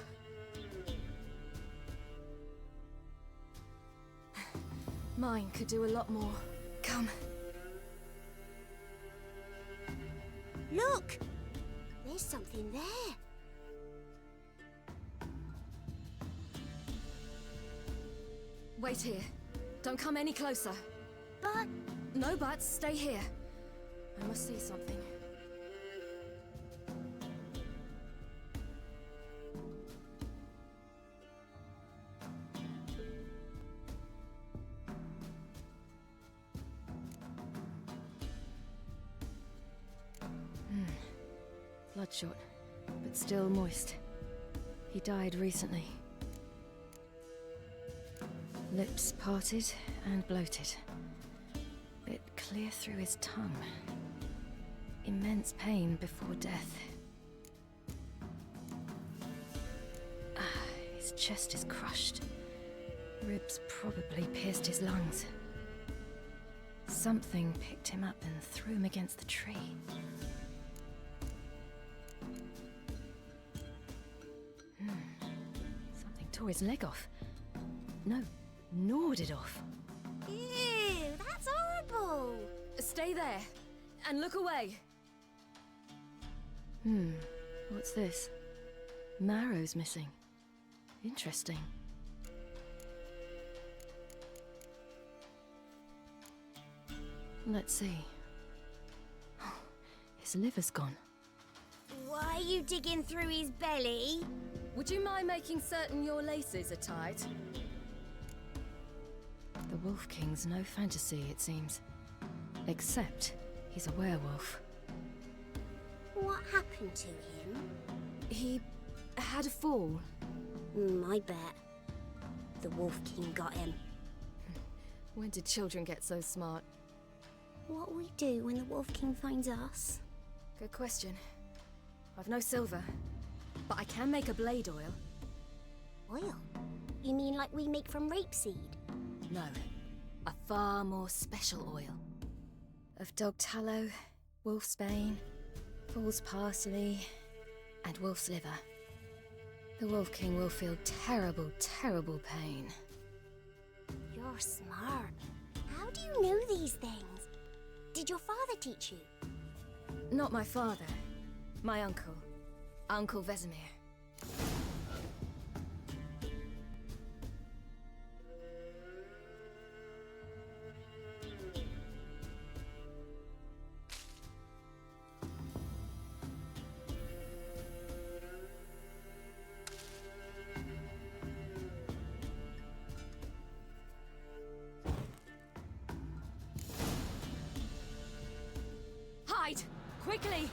Mine could do a lot more. Come. Look! There's something there. Wait here. Don't come any closer. But... No buts. Stay here. I must see something. Bloodshot, but still moist. He died recently. Lips parted and bloated. Bit clear through his tongue. Immense pain before death. His chest is crushed. Ribs probably pierced his lungs. Something picked him up and threw him against the tree. Something tore his leg off. No, gnawed it off. Ew, that's horrible! Stay there, and look away. What's this? Marrow's missing. Interesting. Let's see. His liver's gone. Why are you digging through his belly? Would you mind making certain your laces are tight? The Wolf King's no fantasy, it seems. Except he's a werewolf. What happened to him? He had a fall. I bet. The Wolf King got him. When did children get so smart? What'll we do when the Wolf King finds us? Good question. I've no silver, but I can make a blade oil. Oil? You mean like we make from rapeseed? No, a far more special oil. Of dog tallow, wolf's bane, fool's parsley, and wolf's liver. The Wolf King will feel terrible, terrible pain. You're smart. How do you know these things? Did your father teach you? Not my father. My uncle. Uncle Vesemir. Hide! Quickly!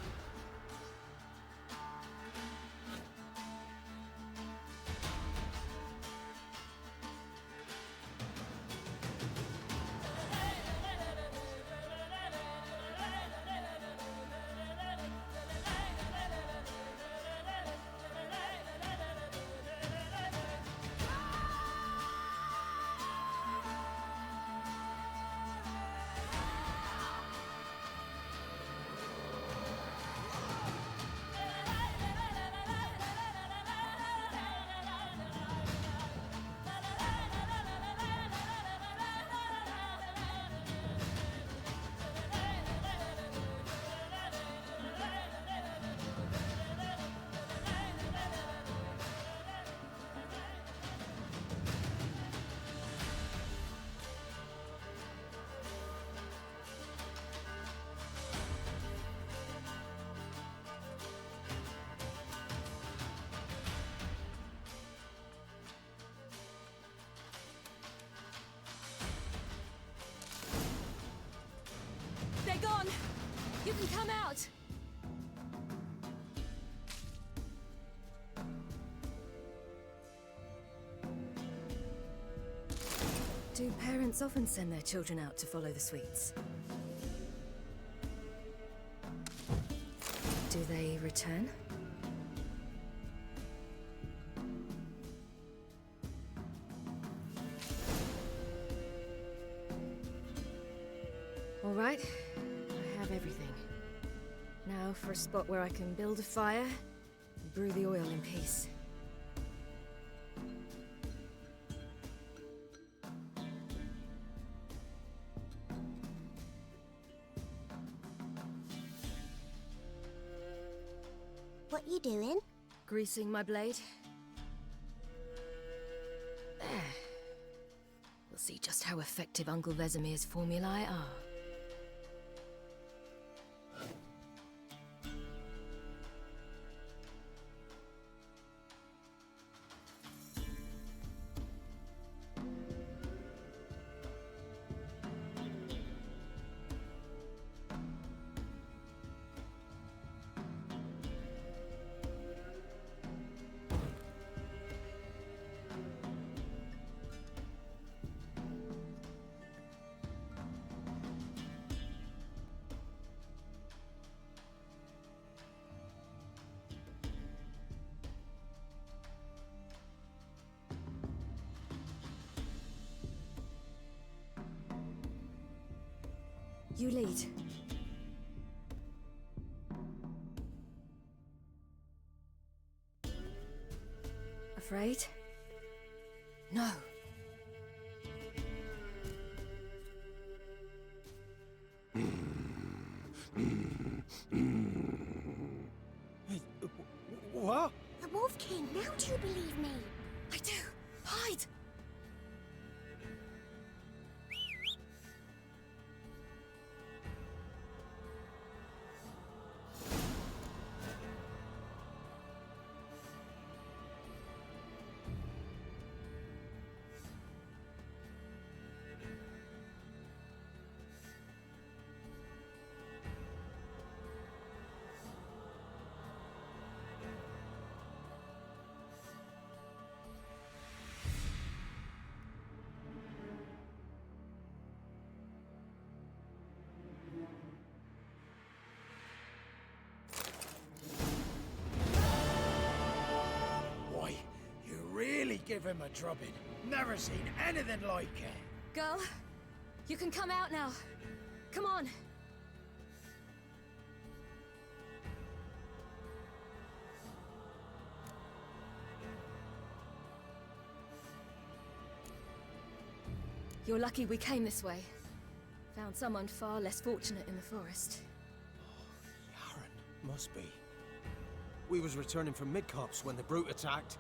They're gone! You can come out! Do parents often send their children out to follow the sweets? Do they return? All right, I have everything. Now for a spot where I can build a fire, brew the oil in peace. What you doing? Greasing my blade. There. We'll see just how effective Uncle Vesemir's formulae are. You lead. Afraid? No. What? The Wolf King, now do you believe me? I do. Hide! Why, you really give him a drubbing. Never seen anything like it. Girl, you can come out now. Come on. You're lucky we came this way. Found someone far less fortunate in the forest. Must be. We was returning from Midcops when the brute attacked.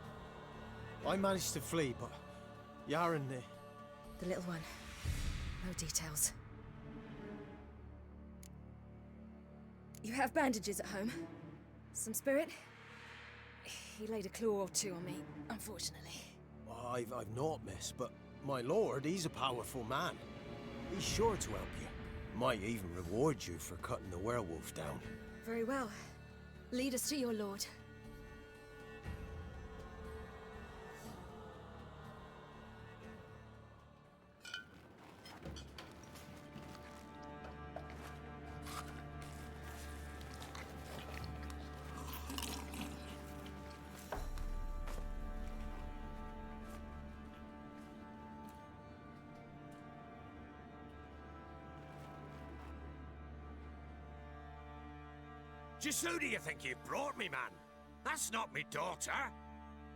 I managed to flee, but Yaren, The little one. No details. You have bandages at home? Some spirit? He laid a claw or two on me, unfortunately. I've naught, miss, but my lord, he's a powerful man. He's sure to help you. Might even reward you for cutting the werewolf down. Very well. Lead us to your lord. Just who do you think you brought me, man? That's not me daughter.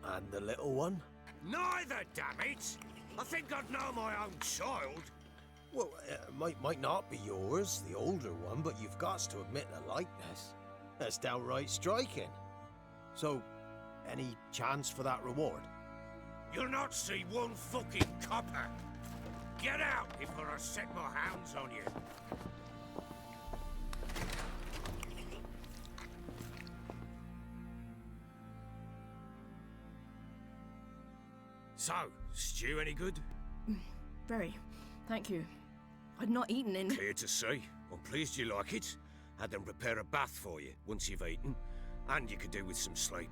And the little one? Neither, damn it! I think I'd know my own child. Well, might not be yours, the older one, but you've got to admit the likeness. That's downright striking. So, any chance for that reward? You'll not see one fucking copper. Get out before I set my hounds on you. So, stew any good? Very. Thank you. I'd not eaten in... Clear to see. I'm pleased you like it. Had them prepare a bath for you once you've eaten. And you could do with some sleep.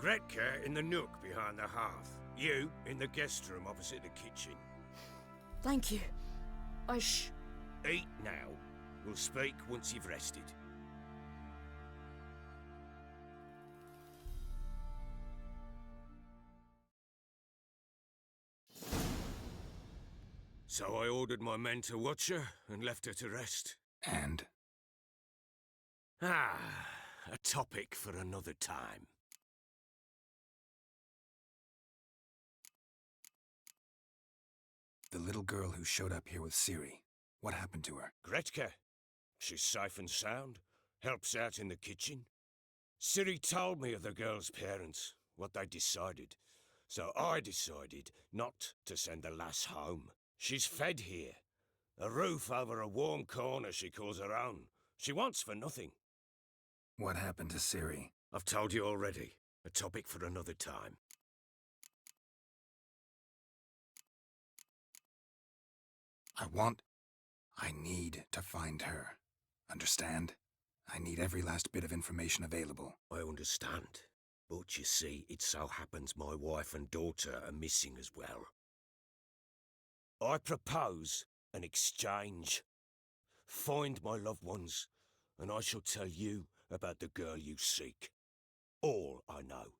Gretka in the nook behind the hearth. You in the guest room opposite the kitchen. Thank you. Eat now. We'll speak once you've rested. So I ordered my men to watch her and left her to rest. And? A topic for another time. The little girl who showed up here with CIRI. What happened to her? Gretka. She's safe and sound. Helps out in the kitchen. CIRI told me of the girl's parents, what they decided. So I decided not to send the lass home. She's fed here. A roof over a warm corner she calls her own. She wants for nothing. What happened to CIRI? I've told you already. A topic for another time. I need to find her. Understand? I need every last bit of information available. I understand. But you see, it so happens my wife and daughter are missing as well. I propose an exchange. Find my loved ones, and I shall tell you about the girl you seek. All I know.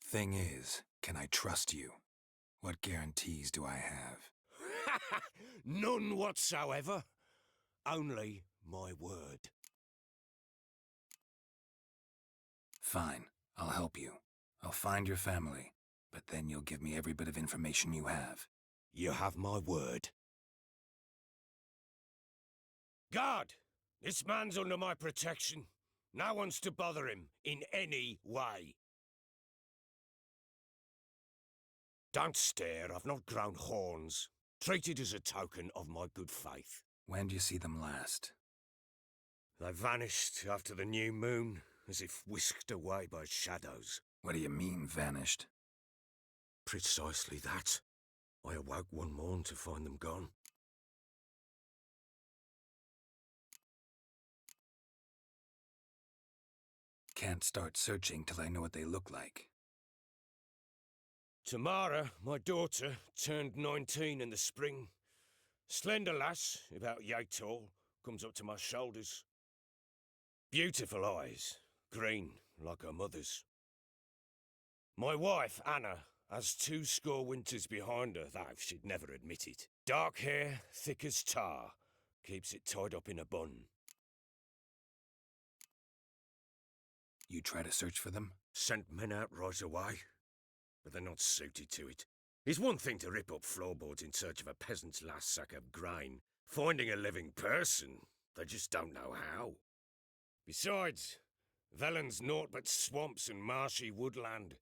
Thing is, can I trust you? What guarantees do I have? None whatsoever. Only my word. Fine, I'll help you. I'll find your family, but then you'll give me every bit of information you have. You have my word. Guard! This man's under my protection. No one's to bother him in any way. Don't stare, I've not grown horns. Treat it as a token of my good faith. When did you see them last? They vanished after the new moon, as if whisked away by shadows. What do you mean, vanished? Precisely that. I awoke one morn to find them gone. Can't start searching till I know what they look like. Tamara, my daughter, turned 19 in the spring. Slender lass, about yay tall, comes up to my shoulders. Beautiful eyes, green like her mother's. My wife, Anna, has 20 winters behind her, though she'd never admit it. Dark hair, thick as tar, keeps it tied up in a bun. You try to search for them? Sent men out right away, but they're not suited to it. It's one thing to rip up floorboards in search of a peasant's last sack of grain. Finding a living person, they just don't know how. Besides, Velen's naught but swamps and marshy woodland.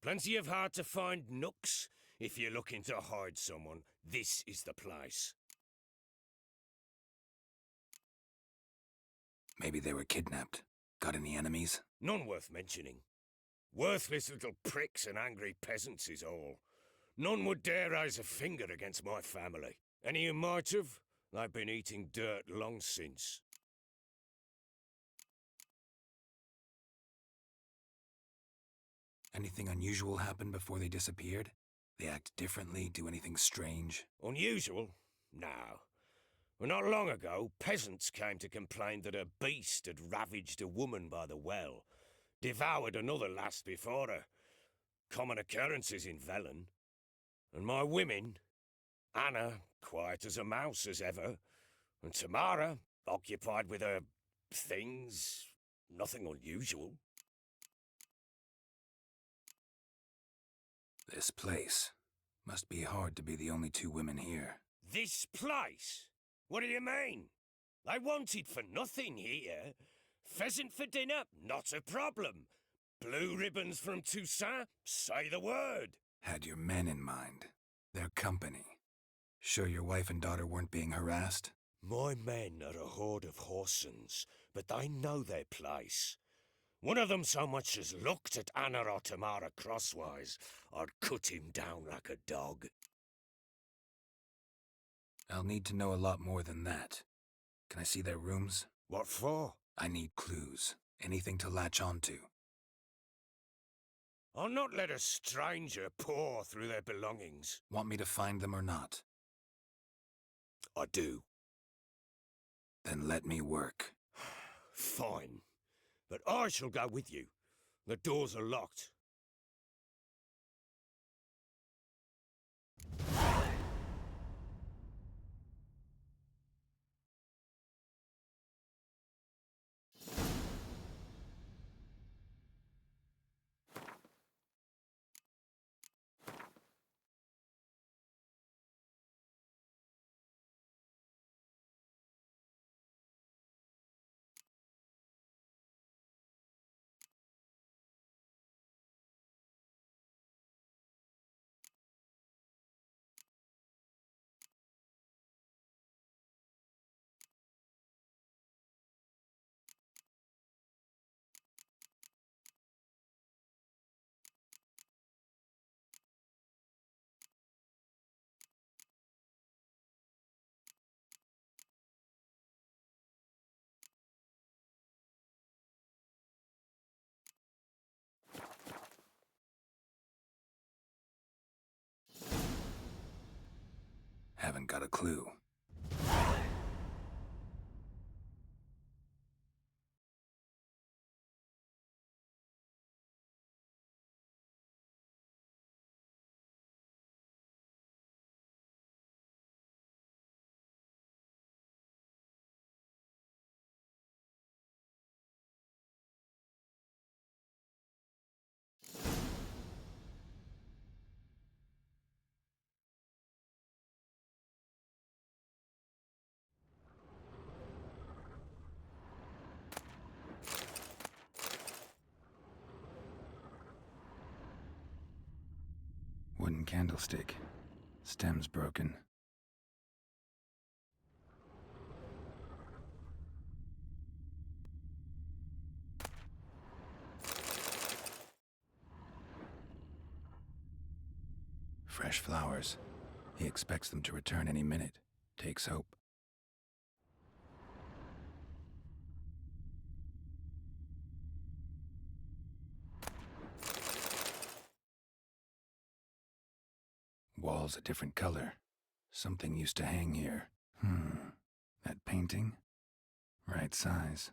Plenty of hard-to-find nooks. If you're looking to hide someone, this is the place. Maybe they were kidnapped. Got any enemies? None worth mentioning. Worthless little pricks and angry peasants is all. None would dare raise a finger against my family. Any who might have, they've been eating dirt long since. Anything unusual happen before they disappeared? They act differently, do anything strange? Unusual? No. Well, not long ago, peasants came to complain that a beast had ravaged a woman by the well, devoured another lass before her. Common occurrences in Velen. And my women, Anna, quiet as a mouse as ever, and Tamara, occupied with her things, nothing unusual. This place. Must be hard to be the only 2 women here. This place? What do you mean? They wanted for nothing here. Pheasant for dinner? Not a problem. Blue ribbons from Toussaint? Say the word. Had your men in mind. Their company. Sure your wife and daughter weren't being harassed? My men are a horde of whoresons, but they know their place. One of them so much as looked at Anna or Tamara crosswise, I'd cut him down like a dog. I'll need to know a lot more than that. Can I see their rooms? What for? I need clues. Anything to latch onto. I'll not let a stranger pore through their belongings. Want me to find them or not? I do. Then let me work. Fine. But I shall go with you. The doors are locked. Haven't got a clue. Wooden candlestick. Stem's broken. Fresh flowers. He expects them to return any minute. Takes hope. Walls a different color. Something used to hang here. That painting? Right size.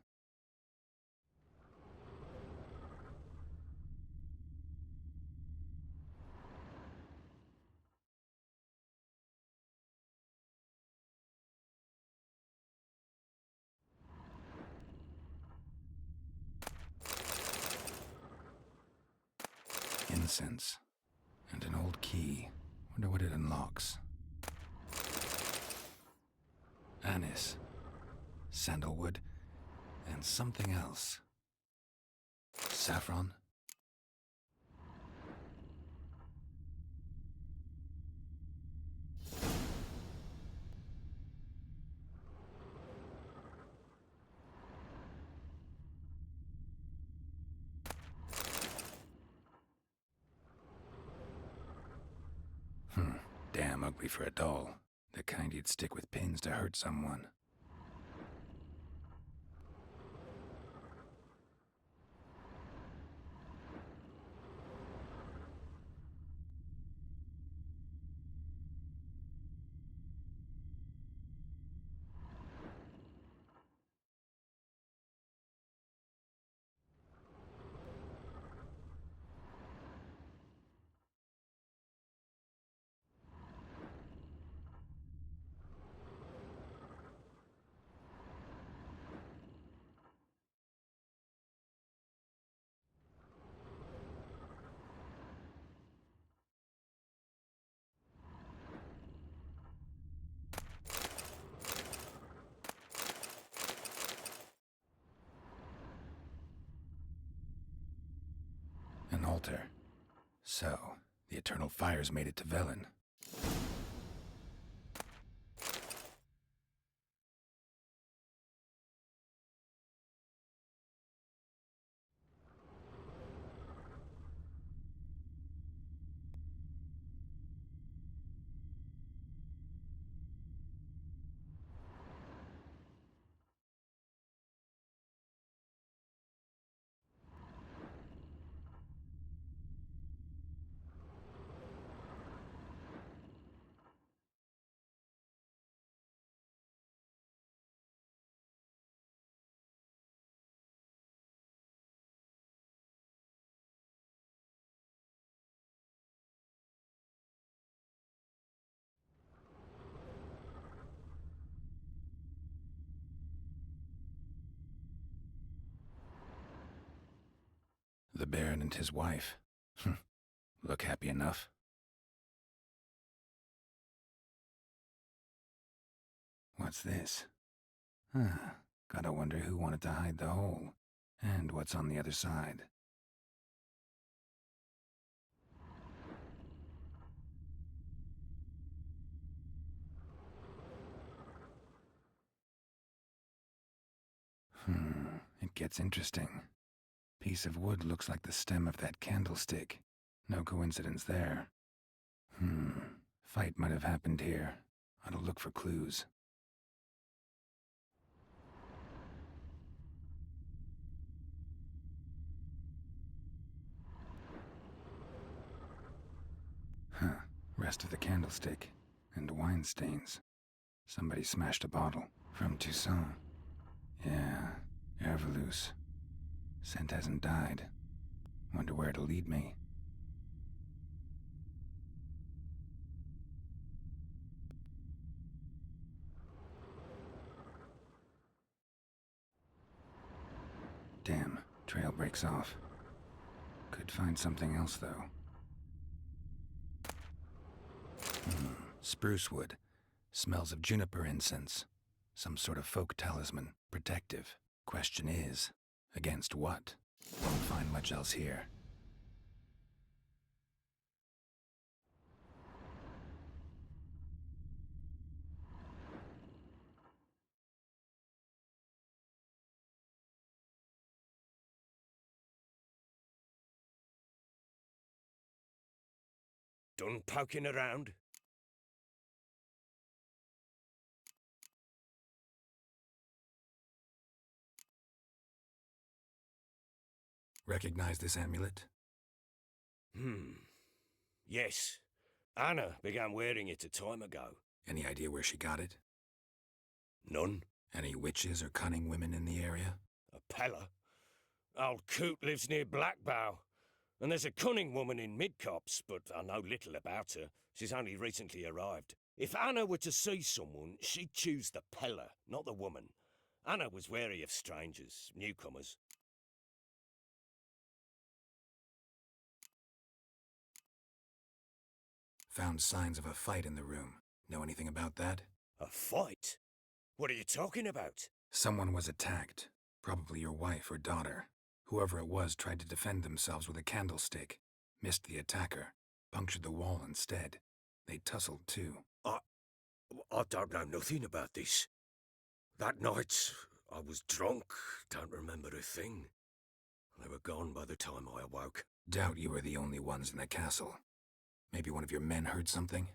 Incense. And an old key. Wonder what it unlocks. Anise. Sandalwood. And something else. Saffron? Damn ugly for a doll. The kind you'd stick with pins to hurt someone. An altar. So, the eternal fires made it to Velen. The Baron and his wife. Look happy enough. What's this? Gotta wonder who wanted to hide the hole. And what's on the other side. It gets interesting. Piece of wood looks like the stem of that candlestick. No coincidence there. Fight might have happened here. Ought to look for clues. Rest of the candlestick. And wine stains. Somebody smashed a bottle. From Toussaint. Yeah, Ervelus. Scent hasn't died. Wonder where it'll lead me. Damn, trail breaks off. Could find something else, though. Spruce wood. Smells of juniper incense. Some sort of folk talisman. Protective. Question is, against what? Won't find much else here. Done poking around? Recognize this amulet? Yes. Anna began wearing it a time ago. Any idea where she got it? None. Any witches or cunning women in the area? A Pella. Old Coot lives near Blackbow. And there's a cunning woman in Midcopse, but I know little about her. She's only recently arrived. If Anna were to see someone, she'd choose the Pella, not the woman. Anna was wary of strangers, newcomers. Found signs of a fight in the room. Know anything about that? A fight? What are you talking about? Someone was attacked. Probably your wife or daughter. Whoever it was tried to defend themselves with a candlestick. Missed the attacker. Punctured the wall instead. They tussled too. I don't know nothing about this. That night, I was drunk. Don't remember a thing. They were gone by the time I awoke. Doubt you were the only ones in the castle. Maybe one of your men heard something?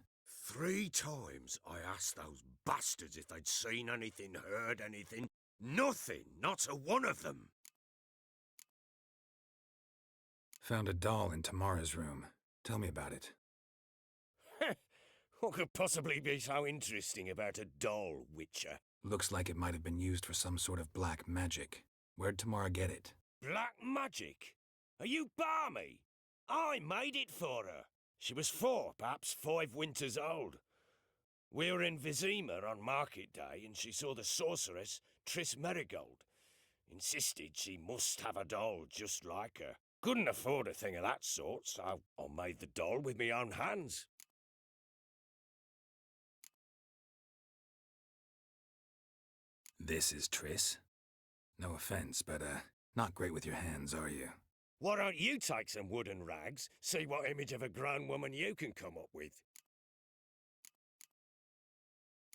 3 times I asked those bastards if they'd seen anything, heard anything. Nothing, not a one of them. Found a doll in Tamara's room. Tell me about it. What could possibly be so interesting about a doll, Witcher? Looks like it might have been used for some sort of black magic. Where'd Tamara get it? Black magic? Are you balmy? I made it for her. She was 4, perhaps 5 winters old. We were in Vizima on market day, and she saw the sorceress, Triss Merigold. Insisted she must have a doll just like her. Couldn't afford a thing of that sort, so I made the doll with my own hands. This is Triss? No offense, but, not great with your hands, are you? Why don't you take some wooden rags, see what image of a grown woman you can come up with?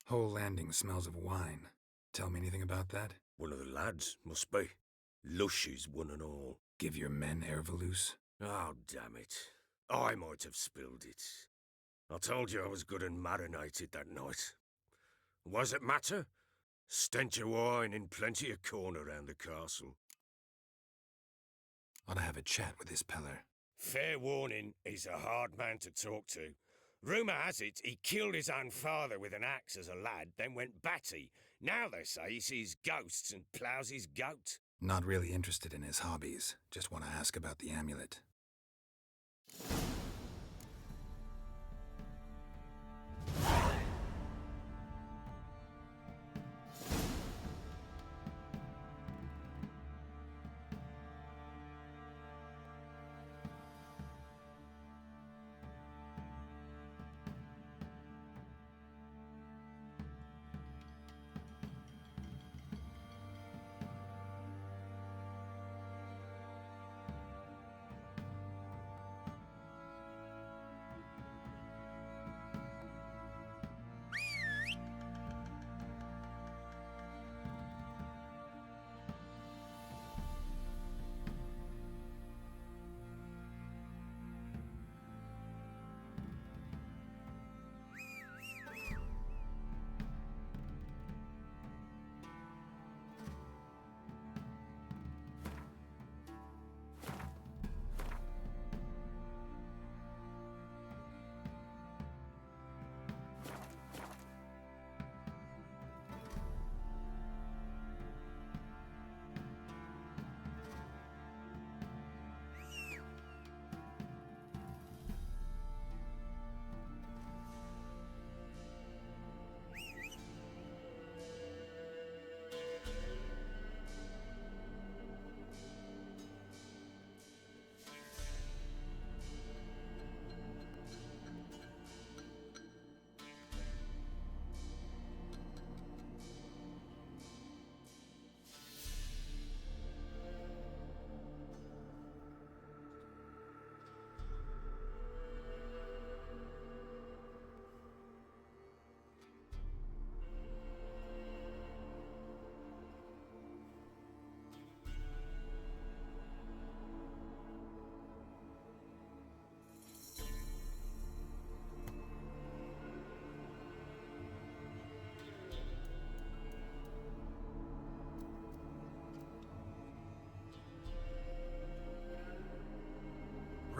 Whole landing smells of wine. Tell me anything about that? One of the lads, must be. Lushes, one and all. Give your men Ervelus? Oh, damn it. I might have spilled it. I told you I was good and marinated that night. What does it matter? Stench of wine in plenty of corn around the castle. Ought to have a chat with this Peller. Fair warning, he's a hard man to talk to. Rumour has it he killed his own father with an axe as a lad, then went batty. Now they say he sees ghosts and ploughs his goat. Not really interested in his hobbies. Just want to ask about the amulet.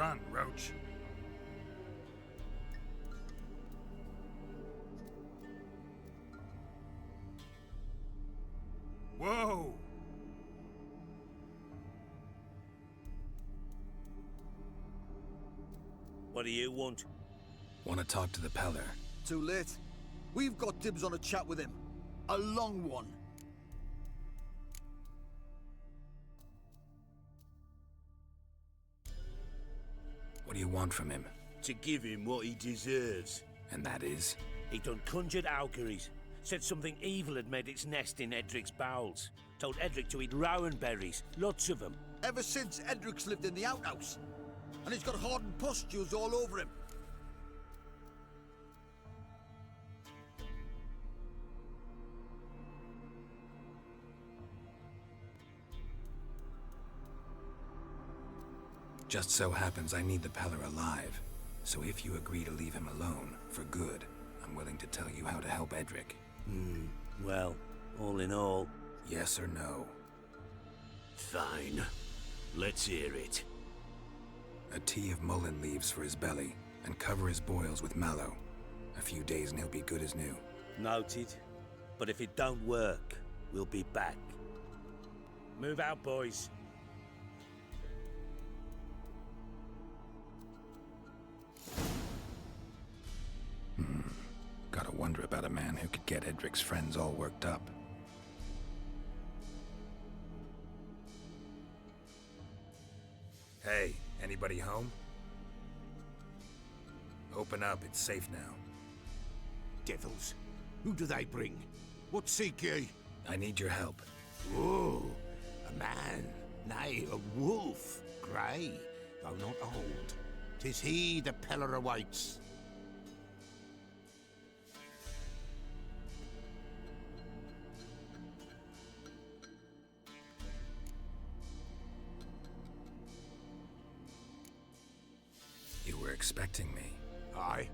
Run, Roach. Whoa! What do you want? Want to talk to the Peller. Too late. We've got dibs on a chat with him. A long one. What do you want from him? To give him what he deserves. And that is? He done conjured auguries. Said something evil had made its nest in Edric's bowels. Told Edric to eat rowan berries, lots of them. Ever since Edric's lived in the outhouse. And he's got hardened pustules all over him. Just so happens I need the Peller alive. So if you agree to leave him alone, for good, I'm willing to tell you how to help Edric. Well, all in all... Yes or no? Fine. Let's hear it. A tea of mullein leaves for his belly, and cover his boils with mallow. A few days and he'll be good as new. Noted. But if it don't work, we'll be back. Move out, boys. Gotta wonder about a man who could get Edric's friends all worked up. Hey, anybody home? Open up, it's safe now. Devils. Who do they bring? What seek ye? I need your help. Oh, a man. Nay, a wolf. Grey, though not old. 'Tis he the Peller awaits. You were expecting me. Aye,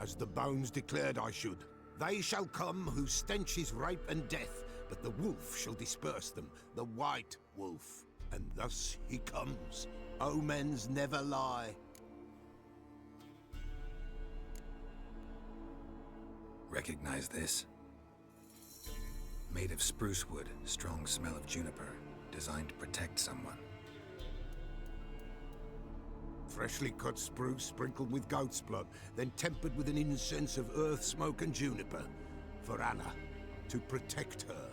as the bones declared I should. They shall come whose stench is rape and death, but the wolf shall disperse them, the white wolf. And thus he comes. Omens never lie. Recognize this? Made of spruce wood, strong smell of juniper, designed to protect someone. Freshly cut spruce sprinkled with goat's blood, then tempered with an incense of earth, smoke and juniper. For Anna, to protect her.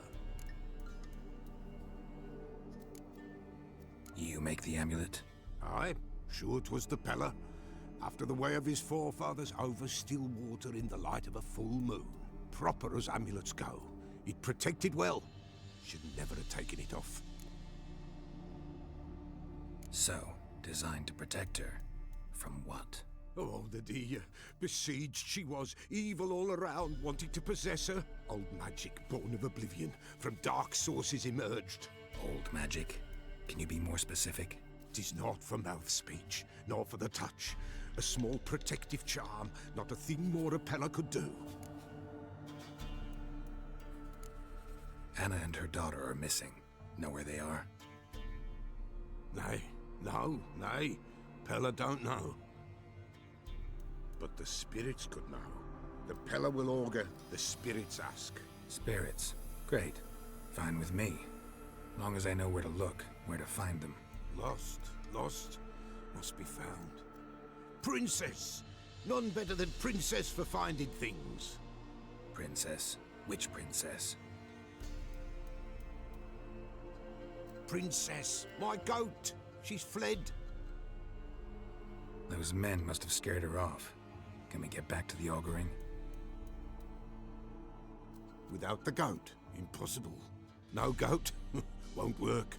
You make the amulet? Aye, sure 'twas the Peller. After the way of his forefathers, over still water in the light of a full moon. Proper as amulets go. It protected well. Should never have taken it off. So, designed to protect her. From what? Oh, the dear. Besieged she was, evil all around, wanting to possess her. Old magic, born of oblivion, from dark sources emerged. Old magic? Can you be more specific? 'Tis not for mouth speech, nor for the touch. A small protective charm, not a thing more a Peller could do. Anna and her daughter are missing. Know where they are? Nay, no, nay. Peller don't know. But the spirits could know. The Peller will augur, the spirits ask. Spirits? Great. Fine with me. Long as I know where to look, where to find them. Lost, must be found. Princess! None better than Princess for finding things. Princess? Which princess? Princess, my goat! She's fled. Those men must have scared her off. Can we get back to the auguring? Without the goat, impossible. No goat, won't work.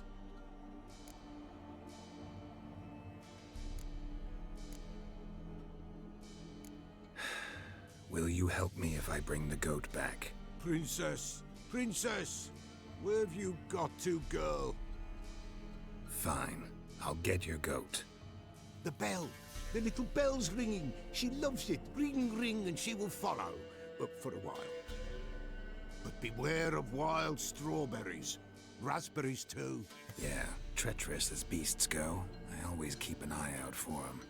Will you help me if I bring the goat back? Princess, princess! Where have you got to, girl? Fine. I'll get your goat. The bell! The little bell's ringing. She loves it. Ring, ring, and she will follow. But for a while. But beware of wild strawberries. Raspberries, too. Yeah, treacherous as beasts go. I always keep an eye out for them.